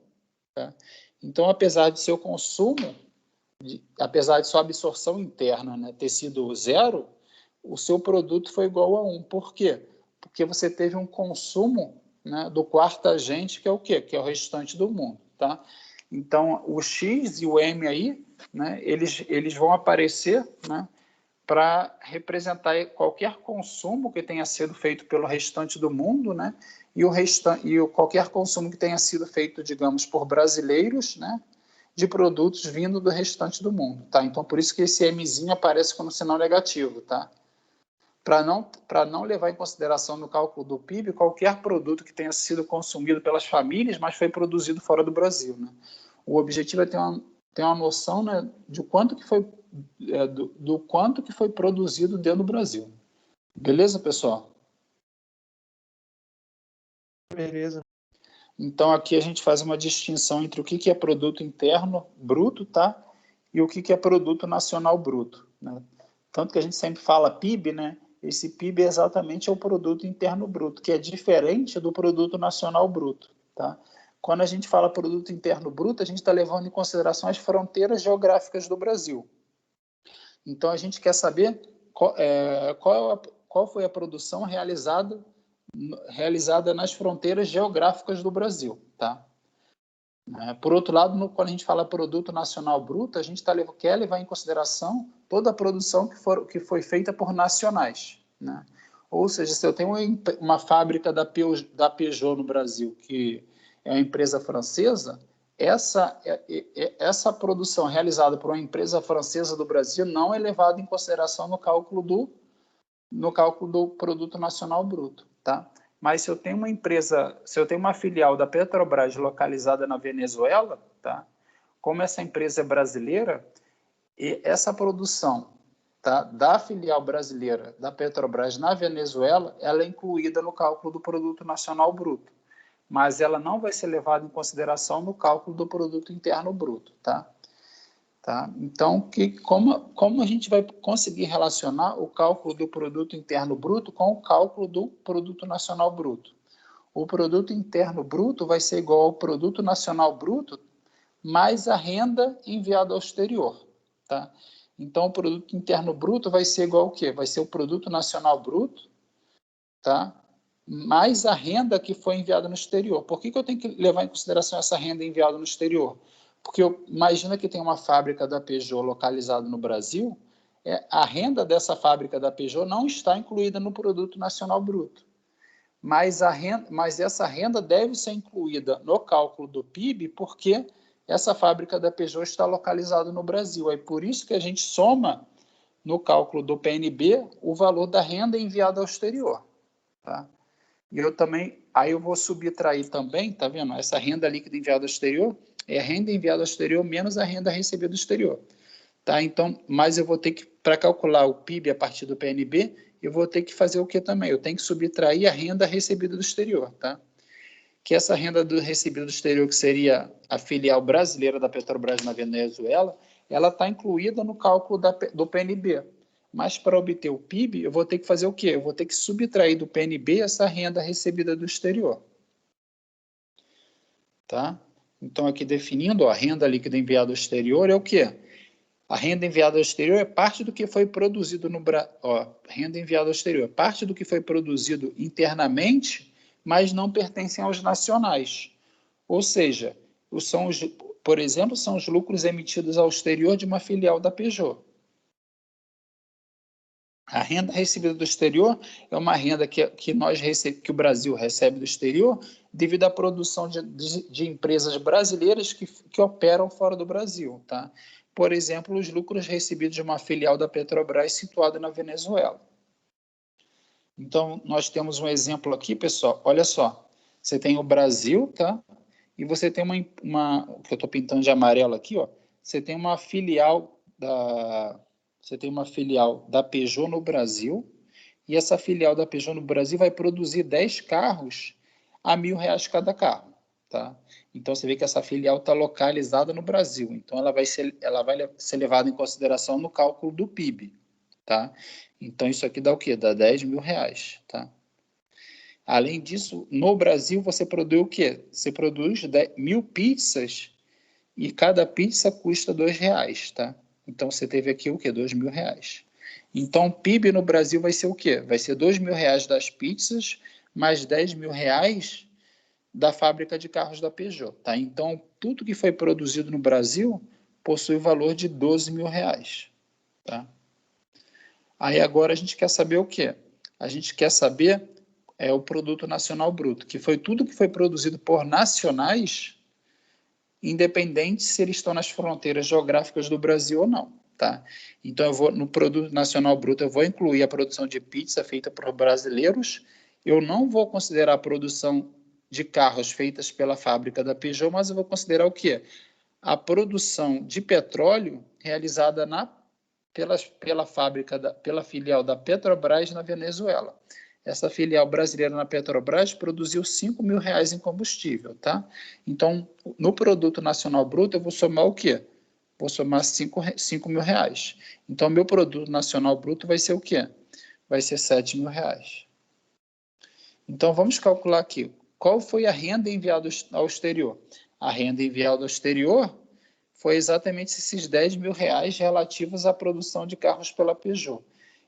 Tá? Então, apesar de seu consumo, apesar de sua absorção interna, né, ter sido 0, o seu produto foi igual a 1. Por quê? Porque você teve um consumo, né, do quarto agente, que é o quê? Que é o restante do mundo. Tá? Então, o X e o M aí, né, eles vão aparecer, né, para representar qualquer consumo que tenha sido feito pelo restante do mundo, né, e qualquer consumo que tenha sido feito, digamos, por brasileiros, né, de produtos vindo do restante do mundo, tá? Então, por isso que esse Mzinho aparece como sinal negativo, tá? Para não levar em consideração no cálculo do PIB qualquer produto que tenha sido consumido pelas famílias, mas foi produzido fora do Brasil, né? O objetivo é ter uma noção, né, de quanto que foi, do quanto que foi produzido dentro do Brasil. Beleza, pessoal? Beleza. Então, aqui a gente faz uma distinção entre o que é produto interno bruto, tá? E o que é produto nacional bruto, né? Tanto que a gente sempre fala PIB, né? Esse PIB é exatamente o produto interno bruto, que é diferente do produto nacional bruto, tá? Quando a gente fala produto interno bruto, a gente está levando em consideração as fronteiras geográficas do Brasil. Então, a gente quer saber qual foi a produção realizada nas fronteiras geográficas do Brasil, tá? Por outro lado, quando a gente fala produto nacional bruto, a gente quer levar em consideração toda a produção que foi feita por nacionais, né? Ou seja, se eu tenho uma fábrica da Peugeot no Brasil, que é uma empresa francesa, essa produção realizada por uma empresa francesa do Brasil não é levada em consideração no cálculo do produto nacional bruto, tá? Mas se eu tenho uma filial da Petrobras localizada na Venezuela, tá? Como essa empresa é brasileira, e essa produção, tá, da filial brasileira da Petrobras na Venezuela, ela é incluída no cálculo do produto nacional bruto, mas ela não vai ser levada em consideração no cálculo do produto interno bruto, tá? Tá? Então, como a gente vai conseguir relacionar o cálculo do produto interno bruto com o cálculo do produto nacional bruto? O produto interno bruto vai ser igual ao produto nacional bruto mais a renda enviada ao exterior, tá? Então, o produto interno bruto vai ser igual ao quê? Vai ser o produto nacional bruto, tá? Mais a renda que foi enviada no exterior. Por que eu tenho que levar em consideração essa renda enviada no exterior? Porque imagina que tem uma fábrica da Peugeot localizada no Brasil, a renda dessa fábrica da Peugeot não está incluída no produto nacional bruto. Mas essa renda deve ser incluída no cálculo do PIB, porque essa fábrica da Peugeot está localizada no Brasil. É por isso que a gente soma no cálculo do PNB o valor da renda enviada ao exterior. Tá? E aí eu vou subtrair também, tá vendo? Essa renda líquida enviada ao exterior é a renda enviada ao exterior menos a renda recebida do exterior. Tá? Então, mas eu vou ter que, para calcular o PIB a partir do PNB, eu vou ter que fazer o que também? Eu tenho que subtrair a renda recebida do exterior, tá? Que essa renda recebida do exterior, que seria a filial brasileira da Petrobras na Venezuela, ela está incluída no cálculo do PNB. Mas para obter o PIB, eu vou ter que fazer o quê? Eu vou ter que subtrair do PNB essa renda recebida do exterior. Tá? Então, aqui definindo, a renda líquida enviada ao exterior é o quê? A renda enviada ao exterior é parte do que foi produzido no Brasil. Renda enviada ao exterior é parte do que foi produzido internamente, mas não pertencem aos nacionais. Ou seja, por exemplo, são os lucros emitidos ao exterior de uma filial da Peugeot. A renda recebida do exterior é uma renda que o Brasil recebe do exterior devido à produção de empresas brasileiras que operam fora do Brasil. Tá? Por exemplo, os lucros recebidos de uma filial da Petrobras situada na Venezuela. Então, nós temos um exemplo aqui, pessoal. Olha só, você tem o Brasil, tá? E você tem uma que eu estou pintando de amarelo aqui, ó. Você tem uma filial da Peugeot no Brasil, e essa filial da Peugeot no Brasil vai produzir 10 carros a R$ 1.000 cada carro, tá? Então você vê que essa filial está localizada no Brasil, então ela vai ser levada em consideração no cálculo do PIB, tá? Então isso aqui dá o quê? Dá R$ 10.000, tá? Além disso, no Brasil você produz o quê? Você produz 1.000 pizzas e cada pizza custa R$ 2, tá? Então você teve aqui o quê? R$ 2.000. Então o PIB no Brasil vai ser o quê? Vai ser R$ 2.000 das pizzas mais R$ 10.000 da fábrica de carros da Peugeot, tá? Então tudo que foi produzido no Brasil possui o valor de R$ 12.000, tá? Aí agora a gente quer saber o quê? A gente quer saber o produto nacional bruto, que foi tudo que foi produzido por nacionais, independente se eles estão nas fronteiras geográficas do Brasil ou não, tá? Então no produto nacional bruto eu vou incluir a produção de pizza feita por brasileiros, eu não vou considerar a produção de carros feitas pela fábrica da Peugeot, mas eu vou considerar o quê? A produção de petróleo realizada pela filial da Petrobras na Venezuela. Essa filial brasileira na Petrobras produziu R$ 5.000 em combustível, tá? Então, no produto nacional bruto, eu vou somar o quê? Vou somar R$ 5.000. Então, meu produto nacional bruto vai ser o quê? Vai ser R$ 7.000. Então, vamos calcular aqui. Qual foi a renda enviada ao exterior? A renda enviada ao exterior foi exatamente esses R$ 10.000 relativos à produção de carros pela Peugeot.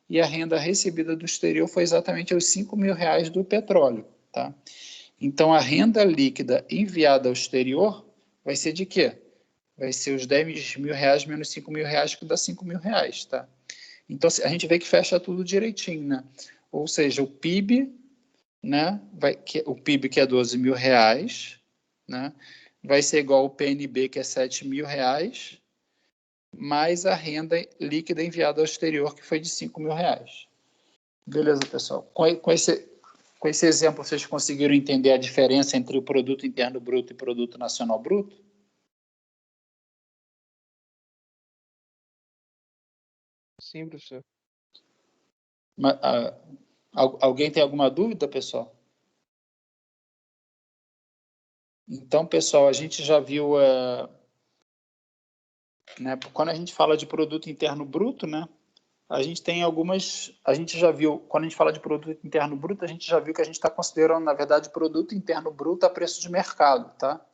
E a renda recebida do exterior foi exatamente os R$ 5.000 do petróleo, tá? Então, a renda líquida enviada ao exterior vai ser de quê? Vai ser os R$ 10.000 menos R$ 5.000, que dá R$ 5.000, tá? Então, a gente vê que fecha tudo direitinho, né? Ou seja, o PIB, né? O PIB, que é R$ 12.000, né? Vai ser igual ao PNB, que é R$ 7.000, mais a renda líquida enviada ao exterior, que foi de R$ 5.000. Beleza, pessoal? Com esse exemplo, vocês conseguiram entender a diferença entre o produto interno bruto e produto nacional bruto? Sim, professor. Alguém tem alguma dúvida, pessoal? Então, pessoal, a gente já viu, né, quando a gente fala de produto interno bruto, né, A gente tem algumas, a gente já viu, quando a gente fala de produto interno bruto, a gente já viu que a gente está considerando, na verdade, produto interno bruto a preço de mercado, tá?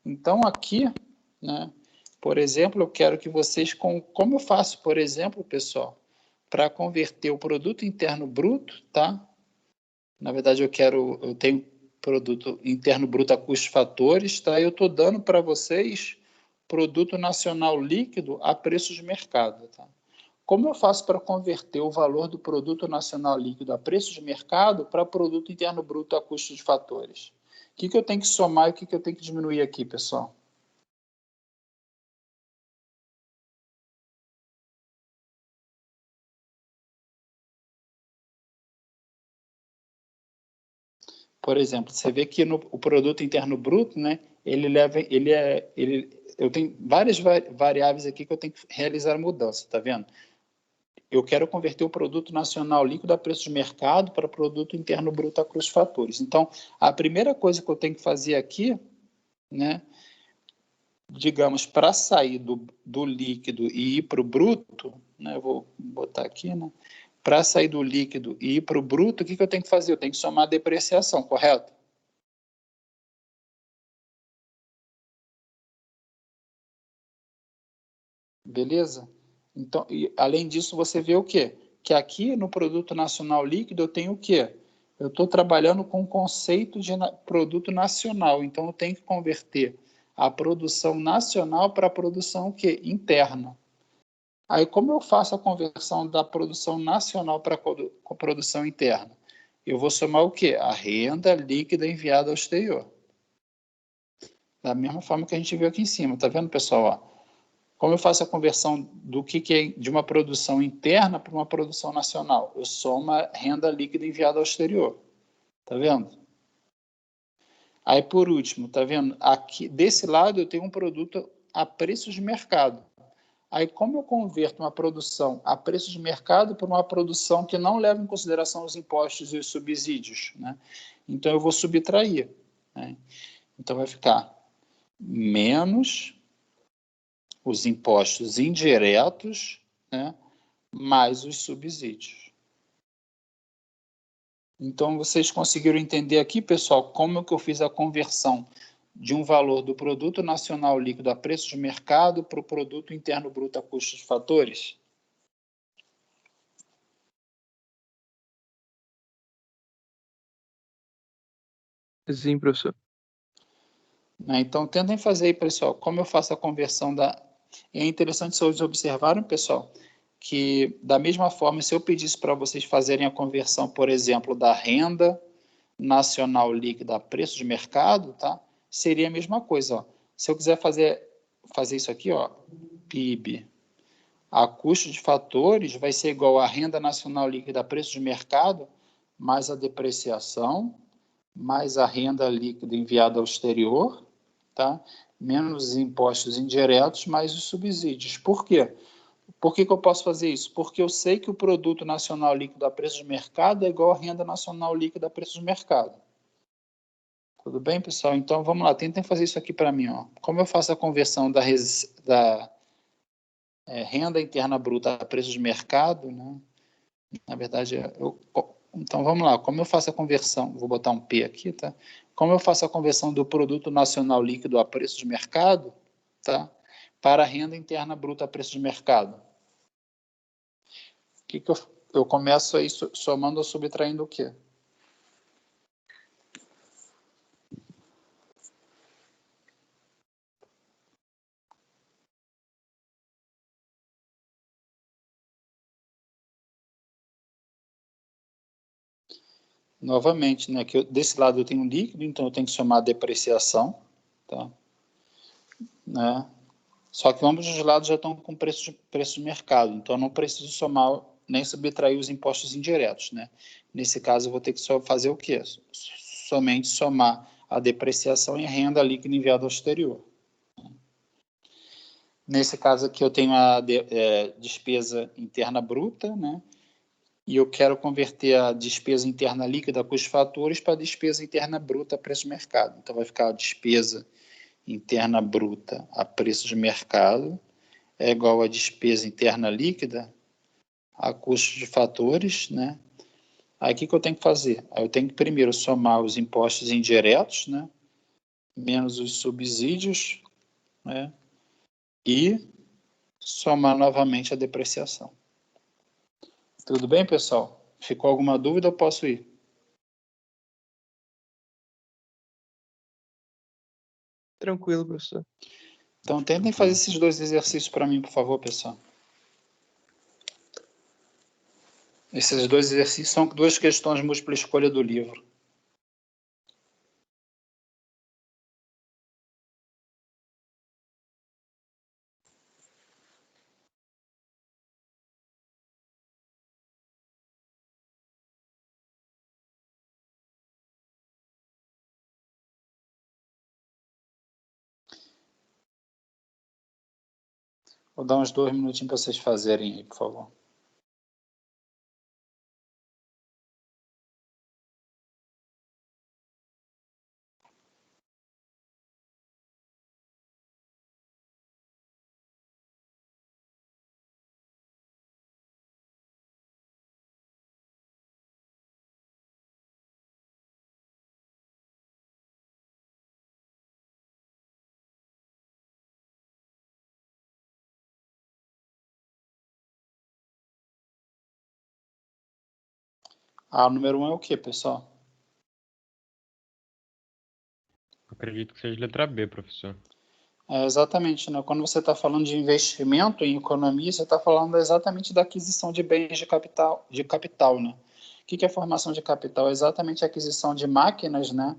Então, aqui, né, por exemplo, eu quero que vocês, como eu faço, por exemplo, pessoal, para converter o produto interno bruto, tá? Na verdade, eu tenho produto interno bruto a custos fatores, tá? Eu estou dando para vocês produto nacional líquido a preço de mercado, tá? Como eu faço para converter o valor do produto nacional líquido a preço de mercado para produto interno bruto a custos de fatores? O que eu tenho que somar e o que eu tenho que diminuir aqui, pessoal? Por exemplo, você vê que o produto interno bruto, né, eu tenho várias variáveis aqui que eu tenho que realizar a mudança, tá vendo? Eu quero converter o produto nacional líquido a preço de mercado para produto interno bruto a custos fatores. Então, a primeira coisa que eu tenho que fazer aqui, né, digamos, para sair do líquido e ir para o bruto, né, eu vou botar aqui, né, para sair do líquido e ir para o bruto, o que eu tenho que fazer? Eu tenho que somar a depreciação, correto? Beleza? Então, além disso, você vê o quê? Que aqui no produto nacional líquido eu tenho o quê? Eu estou trabalhando com o conceito de produto nacional, então eu tenho que converter a produção nacional para a produção o quê? Interna. Aí, como eu faço a conversão da produção nacional para a produção interna? Eu vou somar o quê? A renda líquida enviada ao exterior. Da mesma forma que a gente viu aqui em cima, tá vendo, pessoal? Ó, como eu faço a conversão do que é de uma produção interna para uma produção nacional? Eu somo a renda líquida enviada ao exterior. Tá vendo? Aí, por último, tá vendo? Aqui, desse lado, eu tenho um produto a preço de mercado. Aí, como eu converto uma produção a preço de mercado para uma produção que não leva em consideração os impostos e os subsídios, né? Então, eu vou subtrair, né? Então, vai ficar menos os impostos indiretos, né, mais os subsídios. Então, vocês conseguiram entender aqui, pessoal, como que eu fiz a conversão de um valor do produto nacional líquido a preço de mercado para o produto interno bruto a custos de fatores? Sim, professor. Né? Então, tentem fazer aí, pessoal, como eu faço a conversão da... É interessante vocês observaram, pessoal, que da mesma forma, se eu pedisse para vocês fazerem a conversão, por exemplo, da renda nacional líquida a preço de mercado, tá? Seria a mesma coisa, ó. Se eu quiser fazer isso aqui, ó, PIB a custo de fatores vai ser igual à renda nacional líquida a preço de mercado, mais a depreciação, mais a renda líquida enviada ao exterior, tá? Menos os impostos indiretos, mais os subsídios. Por quê? Por que eu posso fazer isso? Porque eu sei que o produto nacional líquido a preço de mercado é igual à renda nacional líquida a preço de mercado. Tudo bem, pessoal? Então, vamos lá. Tentem fazer isso aqui para mim. Ó. Como eu faço a conversão da renda interna bruta a preço de mercado, né? Na verdade, então, vamos lá. Como eu faço a conversão? Vou botar um P aqui, tá? Como eu faço a conversão do produto nacional líquido a preço de mercado, tá? Para a renda interna bruta a preço de mercado? Que eu começo aí somando ou subtraindo o quê? Novamente, né, que desse lado eu tenho líquido, então eu tenho que somar a depreciação, tá? Né? Só que ambos os lados já estão com preço de mercado, então eu não preciso somar nem subtrair os impostos indiretos, né? Nesse caso, eu vou ter que só fazer o quê? Somente somar a depreciação e a renda líquida enviada ao exterior. Nesse caso aqui, eu tenho a despesa interna bruta, né? E eu quero converter a despesa interna líquida com os fatores para a despesa interna bruta a preço de mercado. Então, vai ficar a despesa interna bruta a preço de mercado é igual a despesa interna líquida a custo de fatores, né? Aí o que eu tenho que fazer? Aí eu tenho que primeiro somar os impostos indiretos, né? Menos os subsídios, né? E somar novamente a depreciação. Tudo bem, pessoal? Ficou alguma dúvida? Eu posso ir. Tranquilo, professor. Então, tentem fazer esses dois exercícios para mim, por favor, pessoal. Esses dois exercícios são duas questões múltipla escolha do livro. Vou dar uns 2 minutinhos para vocês fazerem aí, por favor. Ah, o número 1 é o quê, pessoal? Acredito que seja letra B, professor. É exatamente, né? Quando você está falando de investimento em economia, você está falando exatamente da aquisição de bens de capital, né? O que é formação de capital? É exatamente a aquisição de máquinas, né?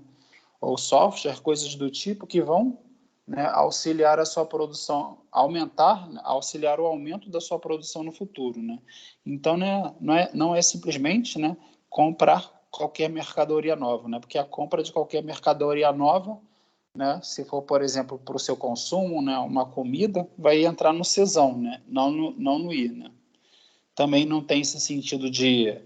Ou software, coisas do tipo que vão, né, auxiliar a sua produção, aumentar, né, auxiliar o aumento da sua produção no futuro, né? Então, né, não é simplesmente, né, comprar qualquer mercadoria nova, né? Porque a compra de qualquer mercadoria nova, né, se for, por exemplo, para o seu consumo, né, uma comida, vai entrar no CESão, né, não no I, né? Também não tem esse sentido de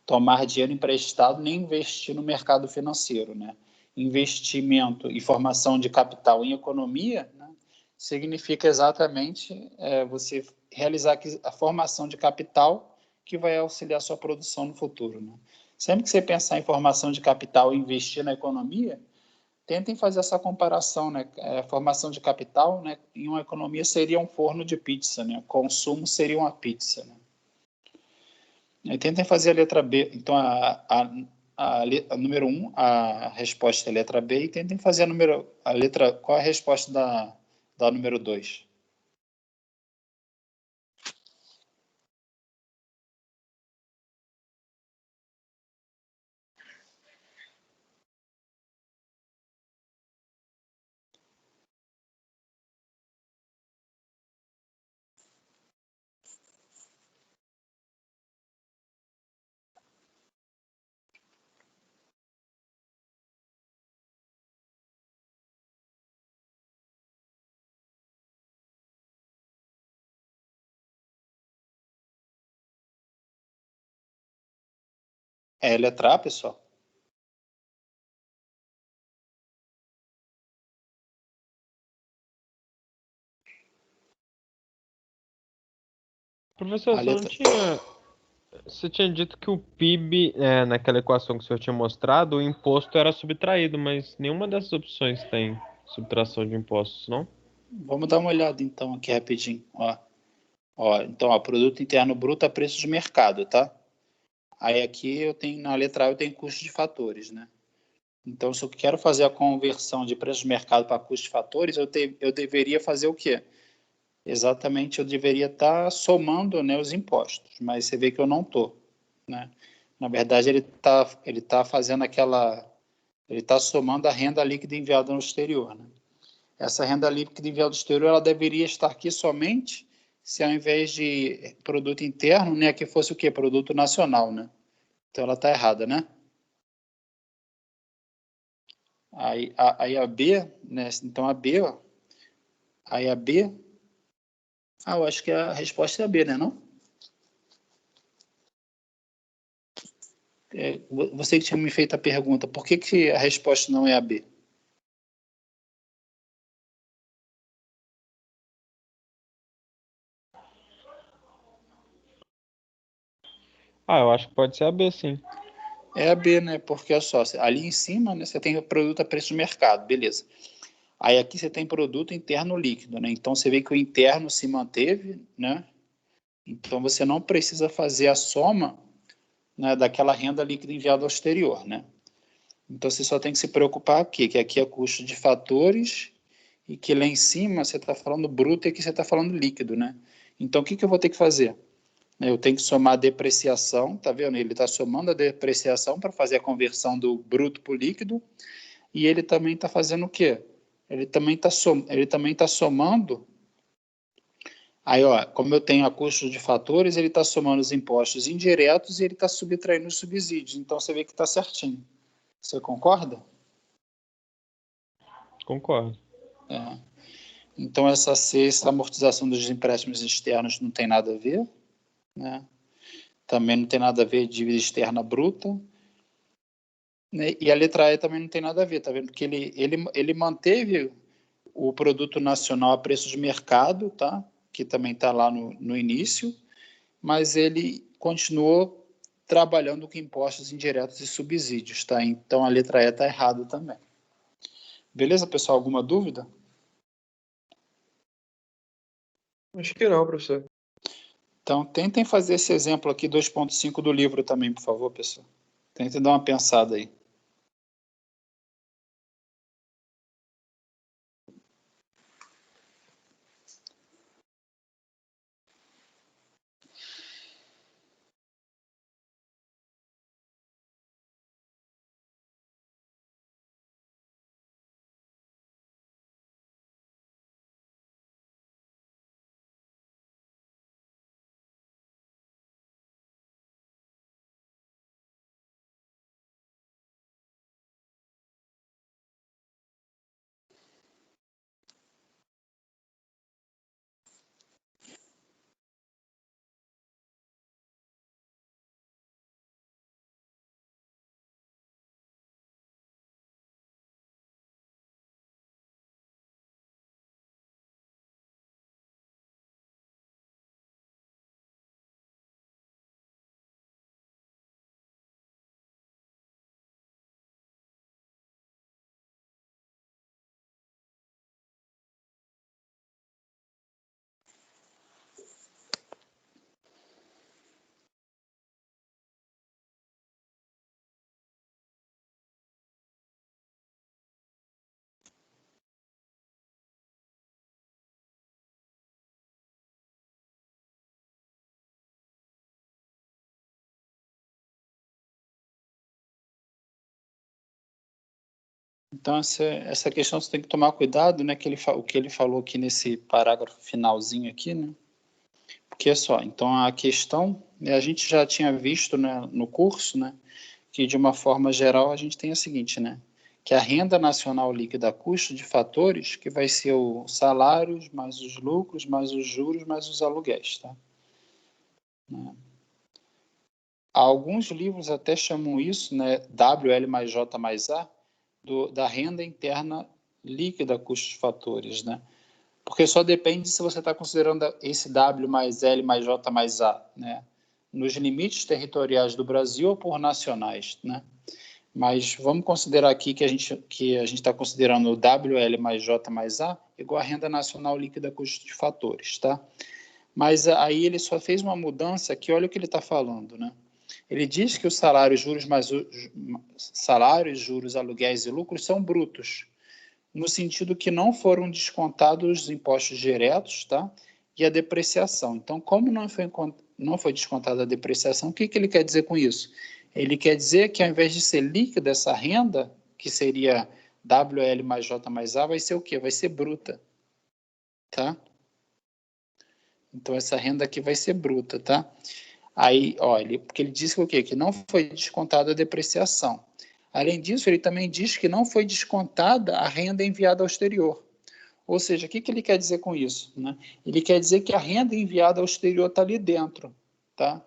tomar dinheiro emprestado nem investir no mercado financeiro, né? Investimento e formação de capital em economia, né, significa exatamente você realizar a formação de capital que vai auxiliar a sua produção no futuro, né? Sempre que você pensar em formação de capital e investir na economia, tentem fazer essa comparação, né? Formação de capital, né, em uma economia seria um forno de pizza, né? Consumo seria uma pizza, né? E tentem fazer a letra B. Então, a número 1, a resposta é a letra B, e tentem fazer a letra. Qual é a resposta da número 2? É a letra A, pessoal? Professor, A você não letra... tinha. Você tinha dito que o PIB, naquela equação que o senhor tinha mostrado, o imposto era subtraído, mas nenhuma dessas opções tem subtração de impostos, não? Vamos dar uma olhada, então, aqui rapidinho. Então, produto interno bruto a preço de mercado, tá? Aí aqui eu tenho, na letra A, eu tenho custo de fatores, né? Então, se eu quero fazer a conversão de preço de mercado para custo de fatores, eu deveria fazer o quê? Exatamente, eu deveria estar somando, né, os impostos, mas você vê que eu não estou, né? Na verdade, ele tá fazendo ele está somando a renda líquida enviada no exterior, né? Essa renda líquida enviada no exterior, ela deveria estar aqui somente se ao invés de produto interno, né, que fosse o quê? Produto nacional, né? Então ela está errada, né? Aí a B, né? Então a B, ó, aí a B, eu acho que a resposta é a B, né, não? Você que tinha me feito a pergunta, por que a resposta não é a B? Ah, eu acho que pode ser a B, sim. É a B, né? Porque, olha só, ali em cima, né, você tem o produto a preço de mercado, beleza. Aí aqui você tem produto interno líquido, né? Então você vê que o interno se manteve, né? Então você não precisa fazer a soma, né, daquela renda líquida enviada ao exterior, né? Então você só tem que se preocupar aqui, que aqui é custo de fatores e que lá em cima você está falando bruto e aqui você está falando líquido, né? Então o que eu vou ter que fazer? Eu tenho que somar a depreciação, tá vendo? Ele está somando a depreciação para fazer a conversão do bruto para o líquido e ele também está fazendo o quê? Ele também está somando. Aí, ó, como eu tenho a custo de fatores, ele está somando os impostos indiretos e ele está subtraindo os subsídios. Então você vê que está certinho. Você concorda? Concordo. É. Então essa amortização dos empréstimos externos não tem nada a ver, né? Também não tem nada a ver dívida externa bruta, né? E a letra E também não tem nada a ver, tá vendo? Porque ele manteve o produto nacional a preço de mercado, tá? Que também está lá no início, mas ele continuou trabalhando com impostos indiretos e subsídios, tá? Então a letra E está errada também. Beleza, pessoal? Alguma dúvida? Acho que não, professor. Então tentem fazer esse exemplo aqui 2.5 do livro também, por favor, pessoal. Tentem dar uma pensada aí. Então, essa questão você tem que tomar cuidado, né? O que ele falou aqui nesse parágrafo finalzinho aqui, né? Porque é só, então a questão, né, a gente já tinha visto, né, no curso, né, que de uma forma geral a gente tem a seguinte, né? Que a renda nacional líquida a custo de fatores, que vai ser os salários, mais os lucros, mais os juros, mais os aluguéis, tá? Né? Alguns livros até chamam isso, né, WL mais J mais A, da renda interna líquida a custo de fatores, né? Porque só depende se você está considerando esse W mais L mais J mais A, né? Nos limites territoriais do Brasil ou por nacionais, né? Mas vamos considerar aqui que a gente está considerando o WL mais J mais A igual a renda nacional líquida a custo de fatores, tá? Mas aí ele só fez uma mudança que olha o que ele está falando, né? Ele diz que os salários, juros, aluguéis e lucros são brutos, no sentido que não foram descontados os impostos diretos, tá? E a depreciação. Então, como não foi descontada a depreciação, o que ele quer dizer com isso? Ele quer dizer que ao invés de ser líquida essa renda, que seria WL mais J mais A, vai ser o quê? Vai ser bruta, tá? Então, essa renda aqui vai ser bruta, tá? Aí, ó, porque ele disse que o quê? Que não foi descontada a depreciação. Além disso, ele também diz que não foi descontada a renda enviada ao exterior. Ou seja, o que ele quer dizer com isso? Né? Ele quer dizer que a renda enviada ao exterior está ali dentro. Tá?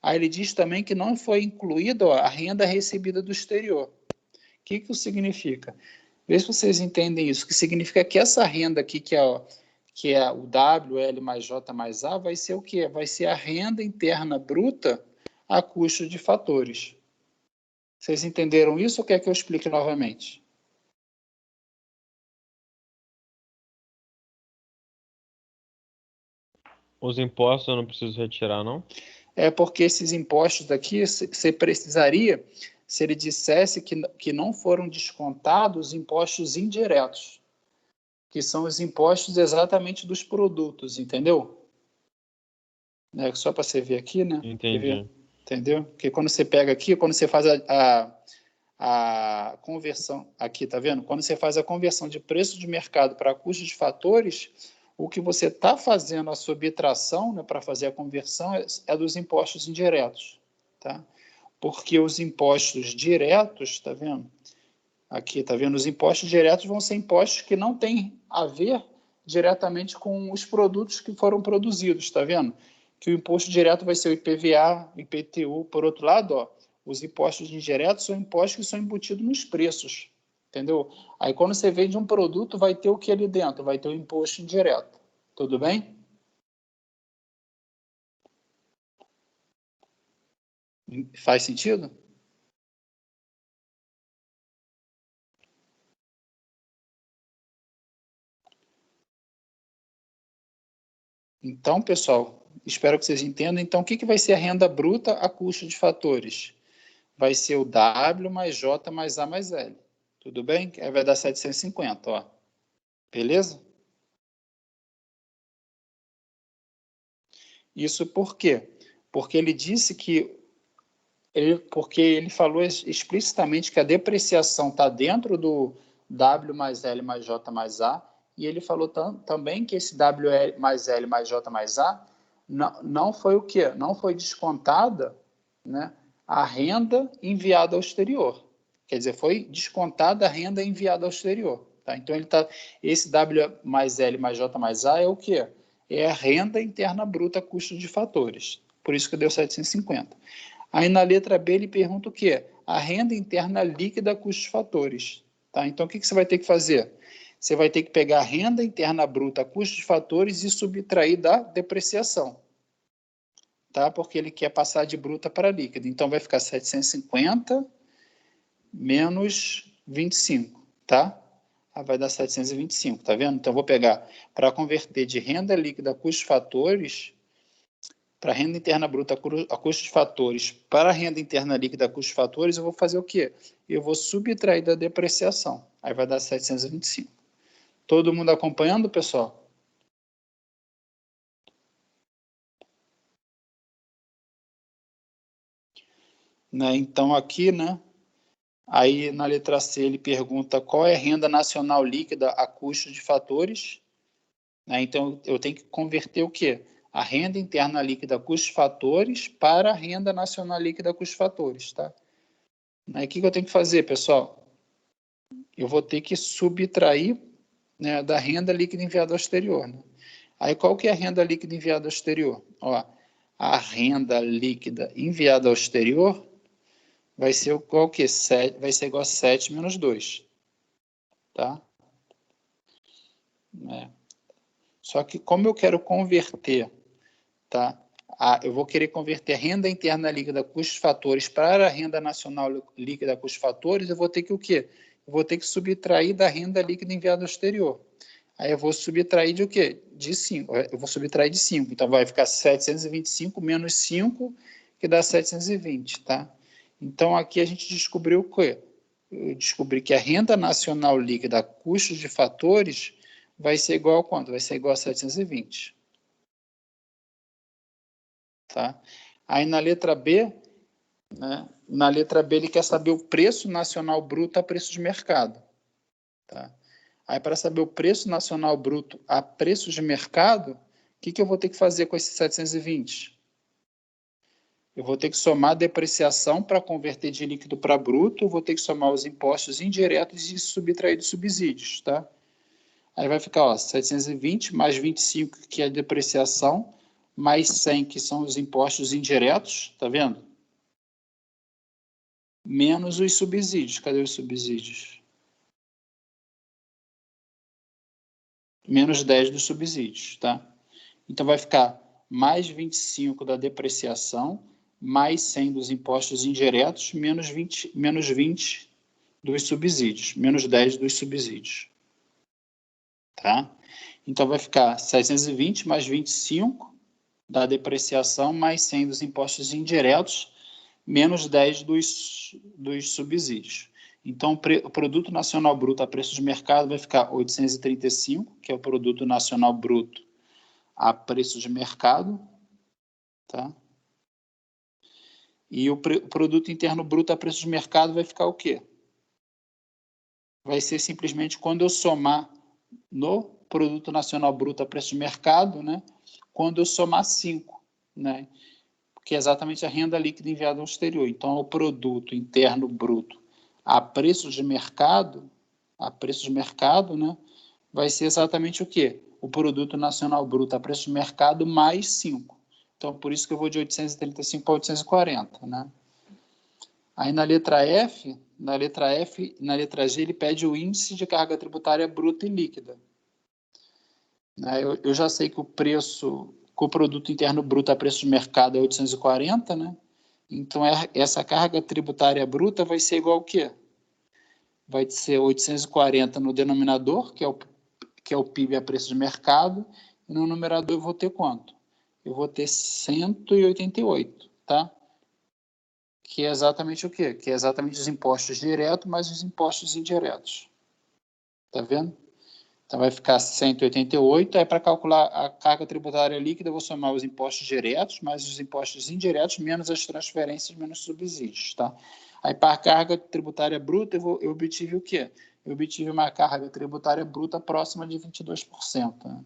Aí ele diz também que não foi incluída a renda recebida do exterior. O que isso significa? Vê se vocês entendem isso. Que significa que essa renda aqui, que é o W, L mais J mais A, vai ser o quê? Vai ser a renda interna bruta a custo de fatores. Vocês entenderam isso ou quer que eu explique novamente? Os impostos eu não preciso retirar, não? É porque esses impostos aqui, você precisaria, se ele dissesse que não foram descontados impostos indiretos, que são os impostos exatamente dos produtos, entendeu? É, só para você ver aqui, né? Entendi. Entendeu? Porque quando você pega aqui, quando você faz a conversão, aqui, tá vendo? Quando você faz a conversão de preço de mercado para custo de fatores, o que você está fazendo a subtração, né, para fazer a conversão é dos impostos indiretos, tá? Porque os impostos diretos, tá vendo? Aqui, tá vendo? Os impostos diretos vão ser impostos que não têm a ver diretamente com os produtos que foram produzidos, tá vendo? Que o imposto direto vai ser o IPVA, o IPTU. Por outro lado, ó, os impostos indiretos são impostos que são embutidos nos preços, entendeu? Aí quando você vende um produto, vai ter o que ali dentro? Vai ter o imposto indireto. Tudo bem? Faz sentido? Então, pessoal, espero que vocês entendam. Então, o que vai ser a renda bruta a custo de fatores? Vai ser o W mais J mais A mais L. Tudo bem? Aí vai dar 750, ó. Beleza? Isso por quê? Porque ele disse que porque ele falou explicitamente que a depreciação está dentro do W mais L mais J mais A, e ele falou também que esse W mais L mais J mais A não foi o quê? Não foi descontada, né, a renda enviada ao exterior. Quer dizer, foi descontada a renda enviada ao exterior. Tá? Então, esse W mais L mais J mais A é o quê? É a renda interna bruta custo de fatores. Por isso que deu 750. Aí na letra B ele pergunta o quê? A renda interna líquida custos fatores. Tá? Então o que você vai ter que fazer? Você vai ter que pegar a renda interna bruta custos de fatores e subtrair da depreciação. Tá? Porque ele quer passar de bruta para líquida. Então vai ficar 750 menos 25. Tá? Aí vai dar 725, tá vendo? Então vou pegar para converter de renda líquida custos fatores para a renda interna bruta a custo de fatores para a renda interna líquida a custo de fatores, eu vou fazer o quê? Eu vou subtrair da depreciação. Aí vai dar 725. Todo mundo acompanhando, pessoal? Né? Então, aqui, né? Aí, na letra C, ele pergunta qual é a renda nacional líquida a custo de fatores. Né? Então, eu tenho que converter o quê? A renda interna líquida a custo de fatores para a renda nacional líquida a custo de fatores, tá? Aí, o que eu tenho que fazer, pessoal? Eu vou ter que subtrair, né, da renda líquida enviada ao exterior. Né? Aí, qual que é a renda líquida enviada ao exterior? Ó, a renda líquida enviada ao exterior vai ser igual que 7, vai ser igual a 7 menos 2. Tá? Só que como eu quero converter, tá? Eu vou querer converter a renda interna líquida custos fatores para a renda nacional líquida custos fatores, eu vou ter que o quê? Eu vou ter que subtrair da renda líquida enviada ao exterior. Aí eu vou subtrair de o quê? De 5. Eu vou subtrair de 5. Então vai ficar 725 menos 5, que dá 720, tá? Então aqui a gente descobriu o quê? Eu descobri que a renda nacional líquida a custos de fatores vai ser igual a quanto? Vai ser igual a 720. Tá? Aí na letra B, né, na letra B ele quer saber o preço nacional bruto a preço de mercado. Tá? Aí para saber o preço nacional bruto a preço de mercado, o que eu vou ter que fazer com esses 720? Eu vou ter que somar a depreciação para converter de líquido para bruto, eu vou ter que somar os impostos indiretos e subtrair dos subsídios. Tá? Aí vai ficar ó, 720 mais 25, que é a depreciação, mais 100, que são os impostos indiretos, tá vendo? Menos os subsídios. Cadê os subsídios? Menos 10 dos subsídios, tá? Então vai ficar mais 25 da depreciação, mais 100 dos impostos indiretos, menos 20 dos subsídios, menos 10 dos subsídios. Tá? Então, vai ficar 720 mais 25 da depreciação, mais 100 dos impostos indiretos, menos 10 dos subsídios. Então, o Produto Nacional Bruto a preço de mercado vai ficar 835, que é o Produto Nacional Bruto a preço de mercado, tá? E o Produto Interno Bruto a preço de mercado vai ficar o quê? Vai ser simplesmente quando eu somar no Produto Nacional Bruto a preço de mercado, né? Quando eu somar 5, né? Que é exatamente a renda líquida enviada ao exterior. Então, o Produto Interno Bruto a preço de mercado, né? Vai ser exatamente o quê? O Produto Nacional Bruto a preço de mercado mais 5. Então, por isso que eu vou de 835 para 840, né? Aí na letra G, ele pede o índice de carga tributária bruta e líquida. Eu já sei que o produto interno bruto a preço de mercado é 840, né? Então, essa carga tributária bruta vai ser igual ao quê? Vai ser 840 no denominador, que é o PIB a preço de mercado, e no numerador eu vou ter quanto? Eu vou ter 188, tá? Que é exatamente o quê? Que é exatamente os impostos diretos mais os impostos indiretos. Tá vendo? Então, vai ficar 188. Aí, para calcular a carga tributária líquida, eu vou somar os impostos diretos mais os impostos indiretos, menos as transferências, menos subsídios, tá? Aí, para a carga tributária bruta, eu obtive o quê? Eu obtive uma carga tributária bruta próxima de 22%. Né?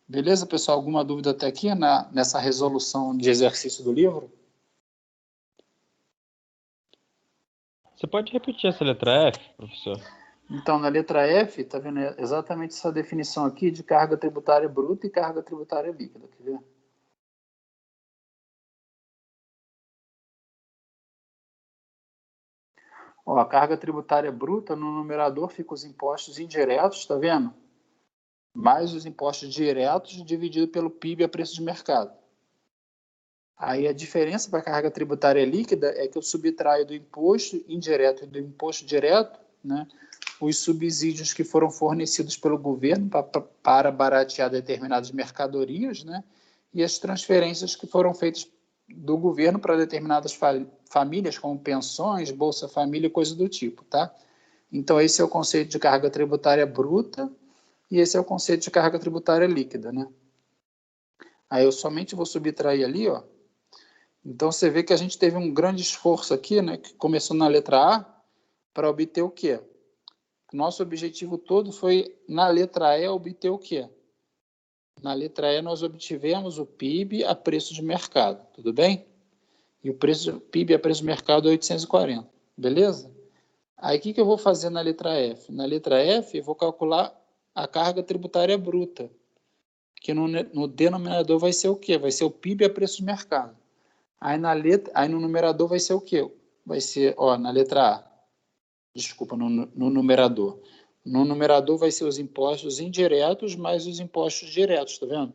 Beleza, pessoal? Alguma dúvida até aqui nessa resolução de exercício do livro? Você pode repetir essa letra F, professor? Então, na letra F, está vendo exatamente essa definição aqui de carga tributária bruta e carga tributária líquida. Quer ver? Ó, a carga tributária bruta, no numerador fica os impostos indiretos, está vendo? Mais os impostos diretos dividido pelo PIB a preço de mercado. Aí a diferença para a carga tributária líquida é que eu subtraio do imposto indireto e do imposto direto, né, os subsídios que foram fornecidos pelo governo para baratear determinadas mercadorias, né, e as transferências que foram feitas do governo para determinadas famílias, como pensões, Bolsa Família, coisa do tipo, tá? Então, esse é o conceito de carga tributária bruta e esse é o conceito de carga tributária líquida, né? Aí eu somente vou subtrair ali, ó. Então, você vê que a gente teve um grande esforço aqui, né, que começou na letra A, para obter o quê? Nosso objetivo todo foi, na letra E, obter o quê? Na letra E, nós obtivemos o PIB a preço de mercado, tudo bem? E o PIB a preço de mercado é 840, beleza? Aí, o que eu vou fazer na letra F? Na letra F, eu vou calcular a carga tributária bruta, que no denominador vai ser o quê? Vai ser o PIB a preço de mercado. Aí no numerador vai ser o quê? Vai ser, ó, na letra A, desculpa, no numerador. No numerador vai ser os impostos indiretos mais os impostos diretos, tá vendo?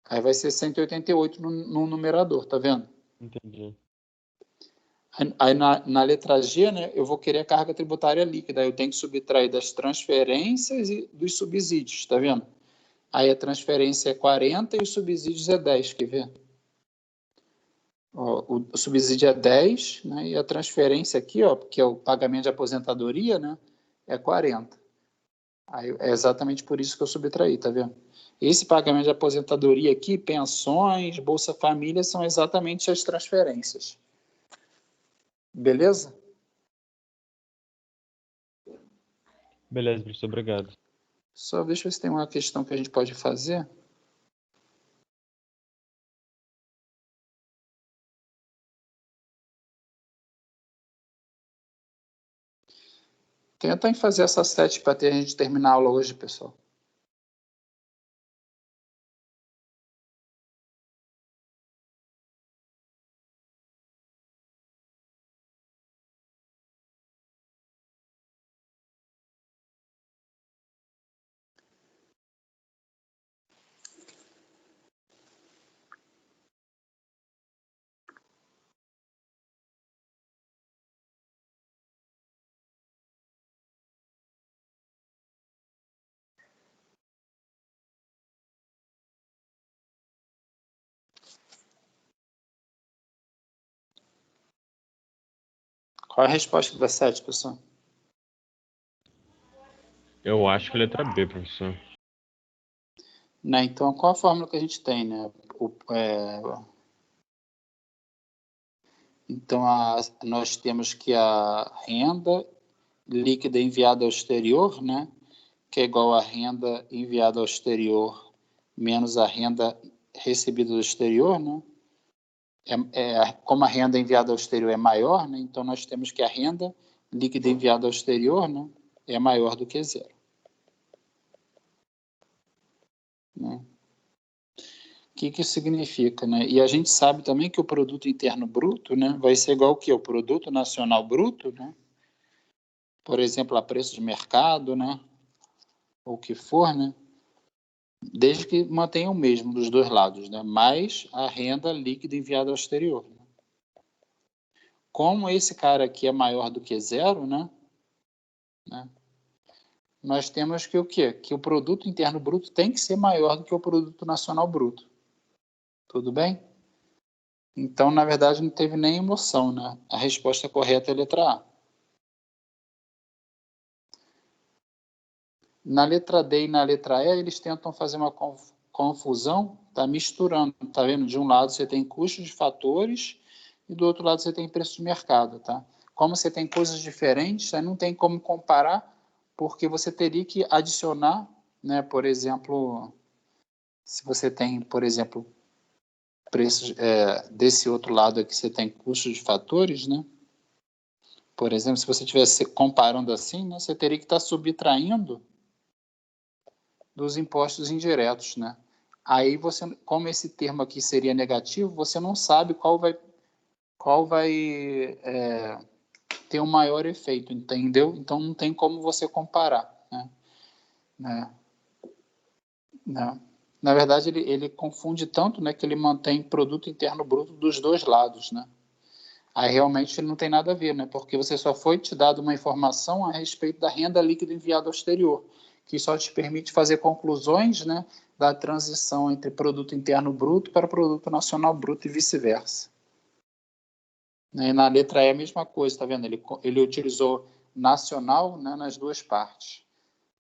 Aí vai ser 188 no numerador, tá vendo? Entendi. Aí na letra G, né, eu vou querer a carga tributária líquida. Aí eu tenho que subtrair das transferências e dos subsídios, tá vendo? Aí a transferência é 40 e os subsídios é 10, quer ver? Ó, o subsídio é 10, né, e a transferência aqui, ó, que é o pagamento de aposentadoria, né, é 40. Aí é exatamente por isso que eu subtraí, tá vendo? Esse pagamento de aposentadoria aqui, pensões, Bolsa Família, são exatamente as transferências. Beleza? Beleza, professor, obrigado. Só deixa eu ver se tem uma questão que a gente pode fazer. Tenta em fazer essa 7 para a gente terminar a aula hoje, pessoal. Qual é a resposta da 7, pessoal? Eu acho que a letra B, professor. Né? Então, qual a fórmula que a gente tem, né? Então, nós temos que a renda líquida enviada ao exterior, né? Que é igual a renda enviada ao exterior menos a renda recebida do exterior, né? Como a renda enviada ao exterior é maior, né? Então nós temos que a renda líquida enviada ao exterior, né? É maior do que zero. Né? O que isso significa, né? E a gente sabe também que o produto interno bruto, né, vai ser igual ao que? O produto nacional bruto, né? Por exemplo, a preço de mercado, né? Ou o que for, né? Desde que mantenha o mesmo dos dois lados, né? Mais a renda líquida enviada ao exterior. Né? Como esse cara aqui é maior do que zero, né? Nós temos que o quê? Que o produto interno bruto tem que ser maior do que o produto nacional bruto. Tudo bem? Então, na verdade, não teve nem emoção, né? A resposta correta é a letra A. Na letra D e na letra E, eles tentam fazer uma confusão, tá misturando, tá vendo? De um lado você tem custos de fatores e do outro lado você tem preço de mercado, tá? Como você tem coisas diferentes, aí não tem como comparar, porque você teria que adicionar, né? Por exemplo, se você tem, por exemplo, preços desse outro lado aqui, você tem custos de fatores, né? Por exemplo, se você estivesse comparando assim, né, você teria que estar subtraindo dos impostos indiretos, né? Aí você, como esse termo aqui seria negativo, você não sabe qual vai ter um maior efeito, entendeu? Então não tem como você comparar, né? Na verdade, ele confunde tanto, né, que ele mantém produto interno bruto dos dois lados, né? Aí realmente não tem nada a ver, né? Porque você só foi te dado uma informação a respeito da renda líquida enviada ao exterior, que só te permite fazer conclusões, né, da transição entre produto interno bruto para produto nacional bruto e vice-versa. E na letra E é a mesma coisa, tá vendo? Ele utilizou nacional, né, nas duas partes.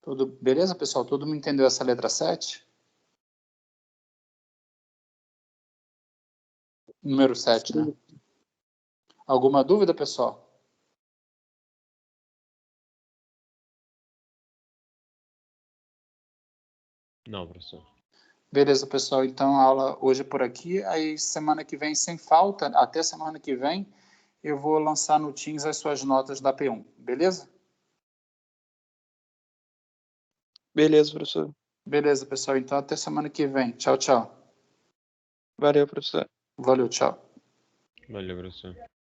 Tudo beleza, pessoal? Todo mundo entendeu essa letra 7? Número 7, né? Alguma dúvida, pessoal? Não, professor. Beleza, pessoal. Então, a aula hoje é por aqui. Aí, semana que vem, sem falta, até semana que vem, eu vou lançar no Teams as suas notas da P1. Beleza? Beleza, professor. Beleza, pessoal. Então, até semana que vem. Tchau, tchau. Valeu, professor. Valeu, tchau. Valeu, professor.